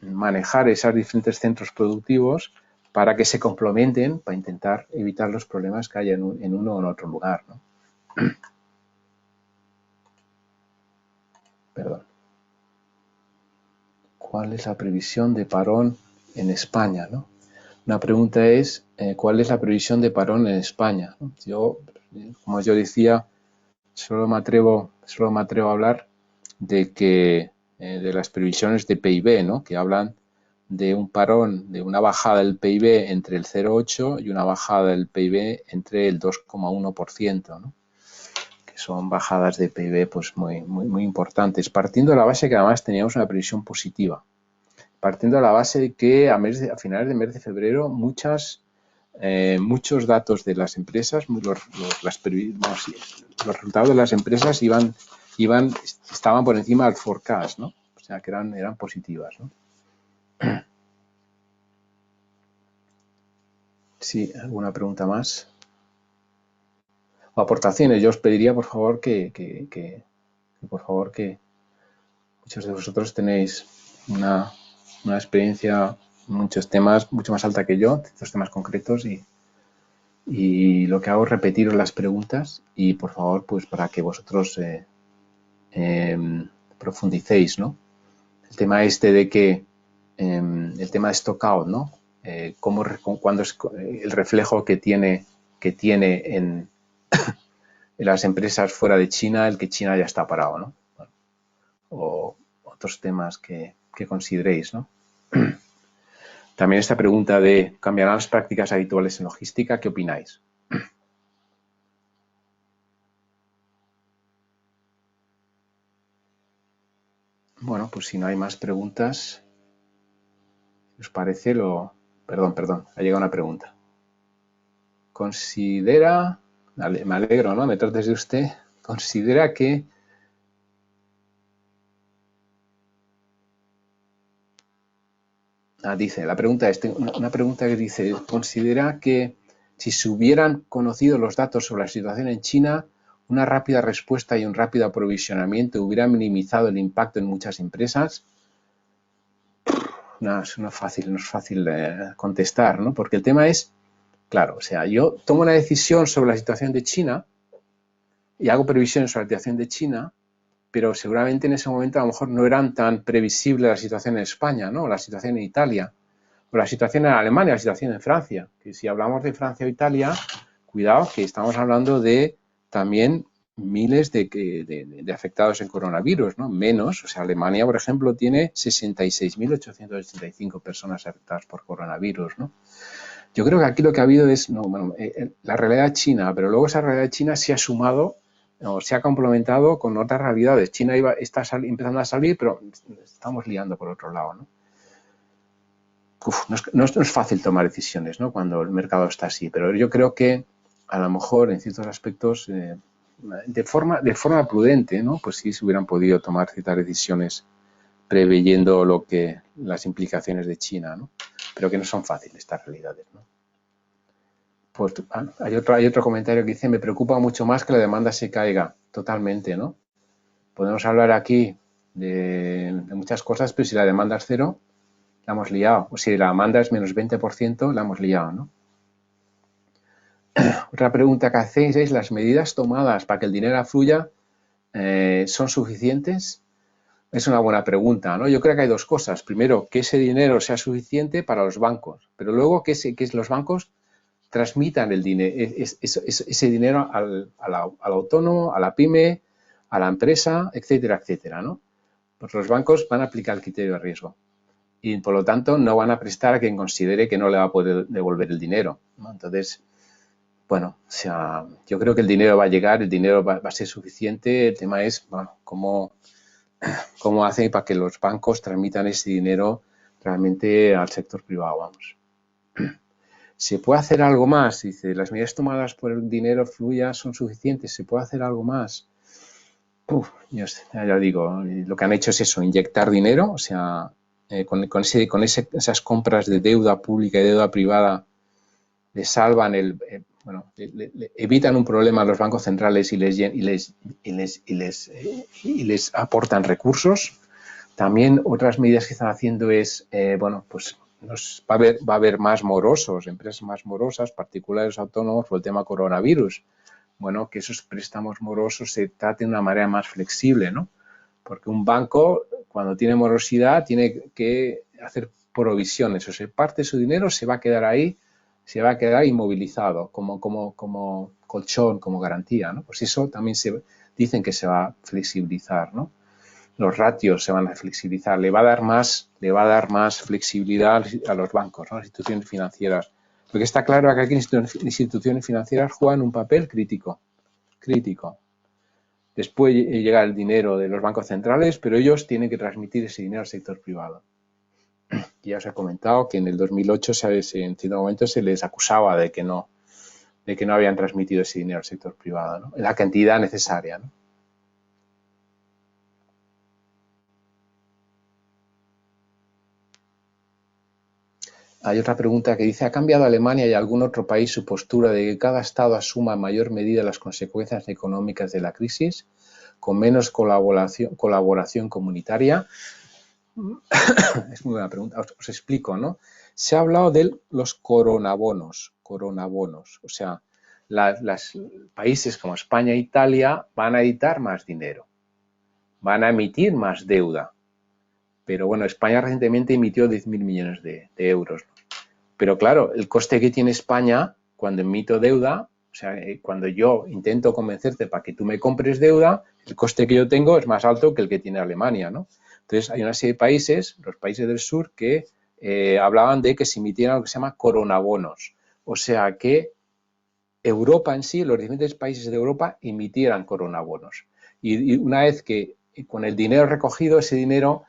manejar esos diferentes centros productivos para que se complementen, para intentar evitar los problemas que haya en uno o en otro lugar, ¿no? Perdón. ¿Cuál es la previsión de parón en España, ¿no? Una pregunta es, ¿cuál es la previsión de parón en España? Yo, como yo decía, solo me atrevo a hablar de las previsiones de PIB, ¿no? Que hablan de un parón, de una bajada del PIB entre el 0,8 y una bajada del PIB entre el 2,1%, ¿no? Que son bajadas de PIB pues muy importantes, partiendo de la base que además teníamos una previsión positiva, partiendo de la base de que a finales de mes de febrero muchos datos de las empresas, los resultados de las empresas estaban por encima del forecast, ¿no? O sea, que eran positivas, ¿no? Sí, ¿alguna pregunta más? O aportaciones. Yo os pediría, por favor, que muchos de vosotros tenéis una experiencia en muchos temas mucho más alta que yo, estos temas concretos, y lo que hago es repetiros las preguntas y, por favor, pues para que vosotros profundicéis, ¿no? El tema de que el tema de stock out, ¿no? Cuando es el reflejo que tiene en las empresas fuera de China, el que China ya está parado, ¿no? Bueno, o otros temas que consideréis, ¿no? También esta pregunta de ¿cambiarán las prácticas habituales en logística? ¿Qué opináis? Bueno, pues si no hay más preguntas, ¿os parece Perdón, ha llegado una pregunta. Considera, me alegro, ¿no? Me trates de usted. Considera que dice, la pregunta es, una pregunta que dice, considera que si se hubieran conocido los datos sobre la situación en China, una rápida respuesta y un rápido aprovisionamiento hubiera minimizado el impacto en muchas empresas. No es fácil contestar, ¿no? Porque el tema es, claro, o sea, yo tomo una decisión sobre la situación de China y hago previsiones sobre la situación de China, pero seguramente en ese momento a lo mejor no eran tan previsibles la situación en España, ¿no? La situación en Italia, o la situación en Alemania, la situación en Francia. Que si hablamos de Francia o Italia, cuidado que estamos hablando de también miles de afectados en coronavirus, ¿no? Menos, o sea, Alemania, por ejemplo, tiene 66.885 personas afectadas por coronavirus, ¿no? Yo creo que aquí lo que ha habido es la realidad china, pero luego esa realidad china se ha sumado o se ha complementado con otras realidades. China está empezando a salir, pero estamos liando por otro lado, ¿no? no es fácil tomar decisiones, ¿no? Cuando el mercado está así, pero yo creo que a lo mejor en ciertos aspectos, de forma prudente, ¿no? Pues sí se hubieran podido tomar ciertas decisiones preveyendo las implicaciones de China, ¿no? Pero que no son fáciles estas realidades, ¿no? Pues hay otro comentario que dice: me preocupa mucho más que la demanda se caiga. Totalmente, ¿no? Podemos hablar aquí de muchas cosas, pero si la demanda es cero, la hemos liado. O si la demanda es menos 20%, la hemos liado, ¿no? Otra pregunta que hacéis es: ¿las medidas tomadas para que el dinero fluya son suficientes? Es una buena pregunta, ¿no? Yo creo que hay dos cosas. Primero, que ese dinero sea suficiente para los bancos, pero luego que los bancos transmitan ese dinero al autónomo, a la pyme, a la empresa, etcétera, etcétera, ¿no? Pues los bancos van a aplicar el criterio de riesgo y, por lo tanto, no van a prestar a quien considere que no le va a poder devolver el dinero, ¿no? Entonces, bueno, o sea, yo creo que el dinero va a llegar, el dinero va a ser suficiente. El tema es, bueno, cómo hacen para que los bancos transmitan ese dinero realmente al sector privado, vamos. ¿Se puede hacer algo más? Dice: las medidas tomadas por el dinero fluya son suficientes. ¿Se puede hacer algo más? Ya digo, lo que han hecho es eso, inyectar dinero, o sea, con esas compras de deuda pública y deuda privada le salvan le evitan un problema a los bancos centrales y les aportan recursos. También otras medidas que están haciendo es, pues va a haber más morosos, empresas más morosas, particulares, autónomos, por el tema coronavirus. Bueno, que esos préstamos morosos se traten de una manera más flexible, ¿no? Porque un banco, cuando tiene morosidad, tiene que hacer provisiones. O sea, parte de su dinero se va a quedar ahí, se va a quedar inmovilizado como colchón, como garantía, ¿no? Pues eso también dicen que se va a flexibilizar, ¿no? Los ratios se van a flexibilizar, le va a dar más flexibilidad a los bancos, ¿no? A las instituciones financieras. Lo que está claro es que aquí instituciones financieras juegan un papel crítico. Después llega el dinero de los bancos centrales, pero ellos tienen que transmitir ese dinero al sector privado. Y ya os he comentado que en el 2008, en cierto momento, se les acusaba de que no habían transmitido ese dinero al sector privado, ¿no? En la cantidad necesaria, ¿no? Hay otra pregunta que dice: ¿ha cambiado Alemania y algún otro país su postura de que cada Estado asuma en mayor medida las consecuencias económicas de la crisis, con menos colaboración comunitaria? Es muy buena pregunta. Os explico, ¿no? Se ha hablado de los coronabonos. O sea, los países como España e Italia van a editar más dinero, van a emitir más deuda. Pero bueno, España recientemente emitió 10.000 millones de euros, ¿no? Pero claro, el coste que tiene España cuando emito deuda, o sea, cuando yo intento convencerte para que tú me compres deuda, el coste que yo tengo es más alto que el que tiene Alemania, ¿no? Entonces, hay una serie de países, los países del sur, que hablaban de que se emitieran lo que se llama coronabonos. O sea, que Europa en sí, los diferentes países de Europa, emitieran coronabonos. Y una vez que con el dinero recogido, ese dinero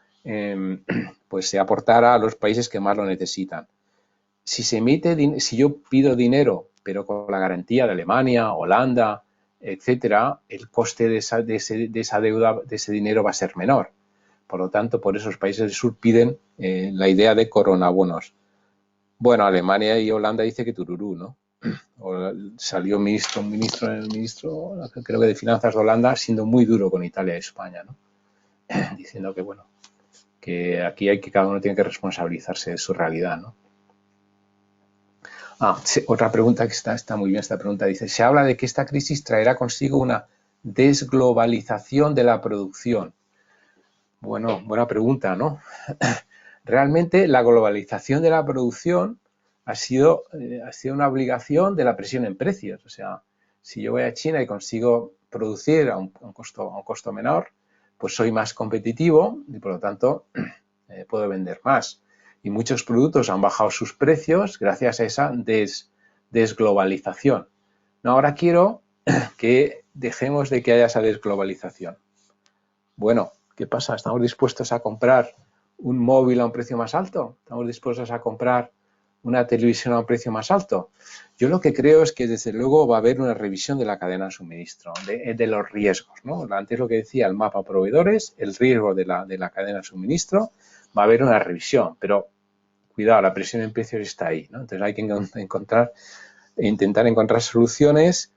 pues se aportara a los países que más lo necesitan. Si yo pido dinero, pero con la garantía de Alemania, Holanda, etcétera, el coste de esa deuda, de ese dinero, va a ser menor. Por lo tanto, por eso los países del sur piden la idea de coronabonos. Bueno, Alemania y Holanda dice que tururú, ¿no? Salió un ministro, creo que de Finanzas de Holanda, siendo muy duro con Italia y España, ¿no? Diciendo que, bueno, que aquí cada uno tiene que responsabilizarse de su realidad, ¿no? Sí, otra pregunta que está muy bien, esta pregunta dice: se habla de que esta crisis traerá consigo una desglobalización de la producción. Bueno, buena pregunta, ¿no? Realmente la globalización de la producción ha sido una obligación de la presión en precios. O sea, si yo voy a China y consigo producir a un costo menor, pues soy más competitivo y, por lo tanto, puedo vender más. Y muchos productos han bajado sus precios gracias a esa desglobalización. No, ahora quiero que dejemos de que haya esa desglobalización. Bueno, ¿qué pasa? ¿Estamos dispuestos a comprar un móvil a un precio más alto? ¿Estamos dispuestos a comprar una televisión a un precio más alto? Yo lo que creo es que desde luego va a haber una revisión de la cadena de suministro, de los riesgos, ¿no? Antes lo que decía el mapa proveedores, el riesgo de la cadena de suministro, va a haber una revisión, pero cuidado, la presión en precios está ahí, ¿no? Entonces hay que intentar encontrar soluciones,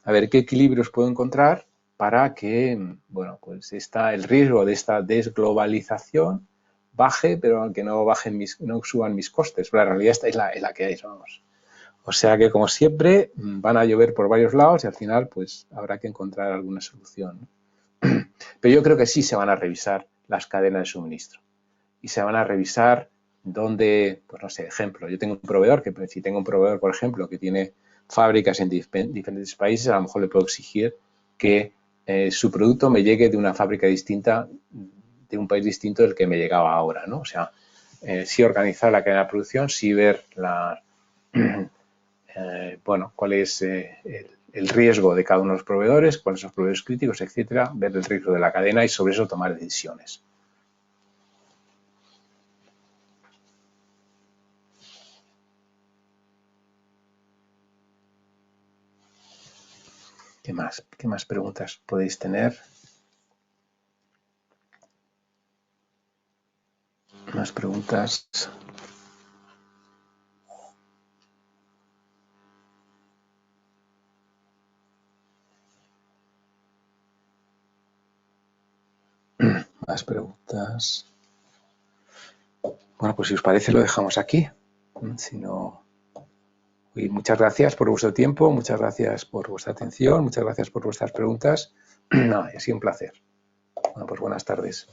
a ver qué equilibrios puedo encontrar para que, bueno, pues el riesgo de esta desglobalización baje, pero aunque no no suban mis costes. Pero la realidad está en la que hay, vamos. O sea que, como siempre, van a llover por varios lados y al final, pues, habrá que encontrar alguna solución, ¿no? Pero yo creo que sí se van a revisar las cadenas de suministro y se van a revisar dónde, pues no sé, ejemplo, yo tengo un proveedor si tengo un proveedor, por ejemplo, que tiene fábricas en diferentes países, a lo mejor le puedo exigir que su producto me llegue de una fábrica distinta, de un país distinto del que me llegaba ahora, ¿no? O sea, sí organizar la cadena de producción, sí ver bueno, cuál es el riesgo de cada uno de los proveedores, cuáles son los proveedores críticos, etcétera, ver el riesgo de la cadena y sobre eso tomar decisiones. ¿Qué más preguntas podéis tener? Más preguntas. Más preguntas. Bueno, pues si os parece lo dejamos aquí. Si no... Y muchas gracias por vuestro tiempo, muchas gracias por vuestra atención, muchas gracias por vuestras preguntas. No, ha sido un placer. Bueno, pues buenas tardes.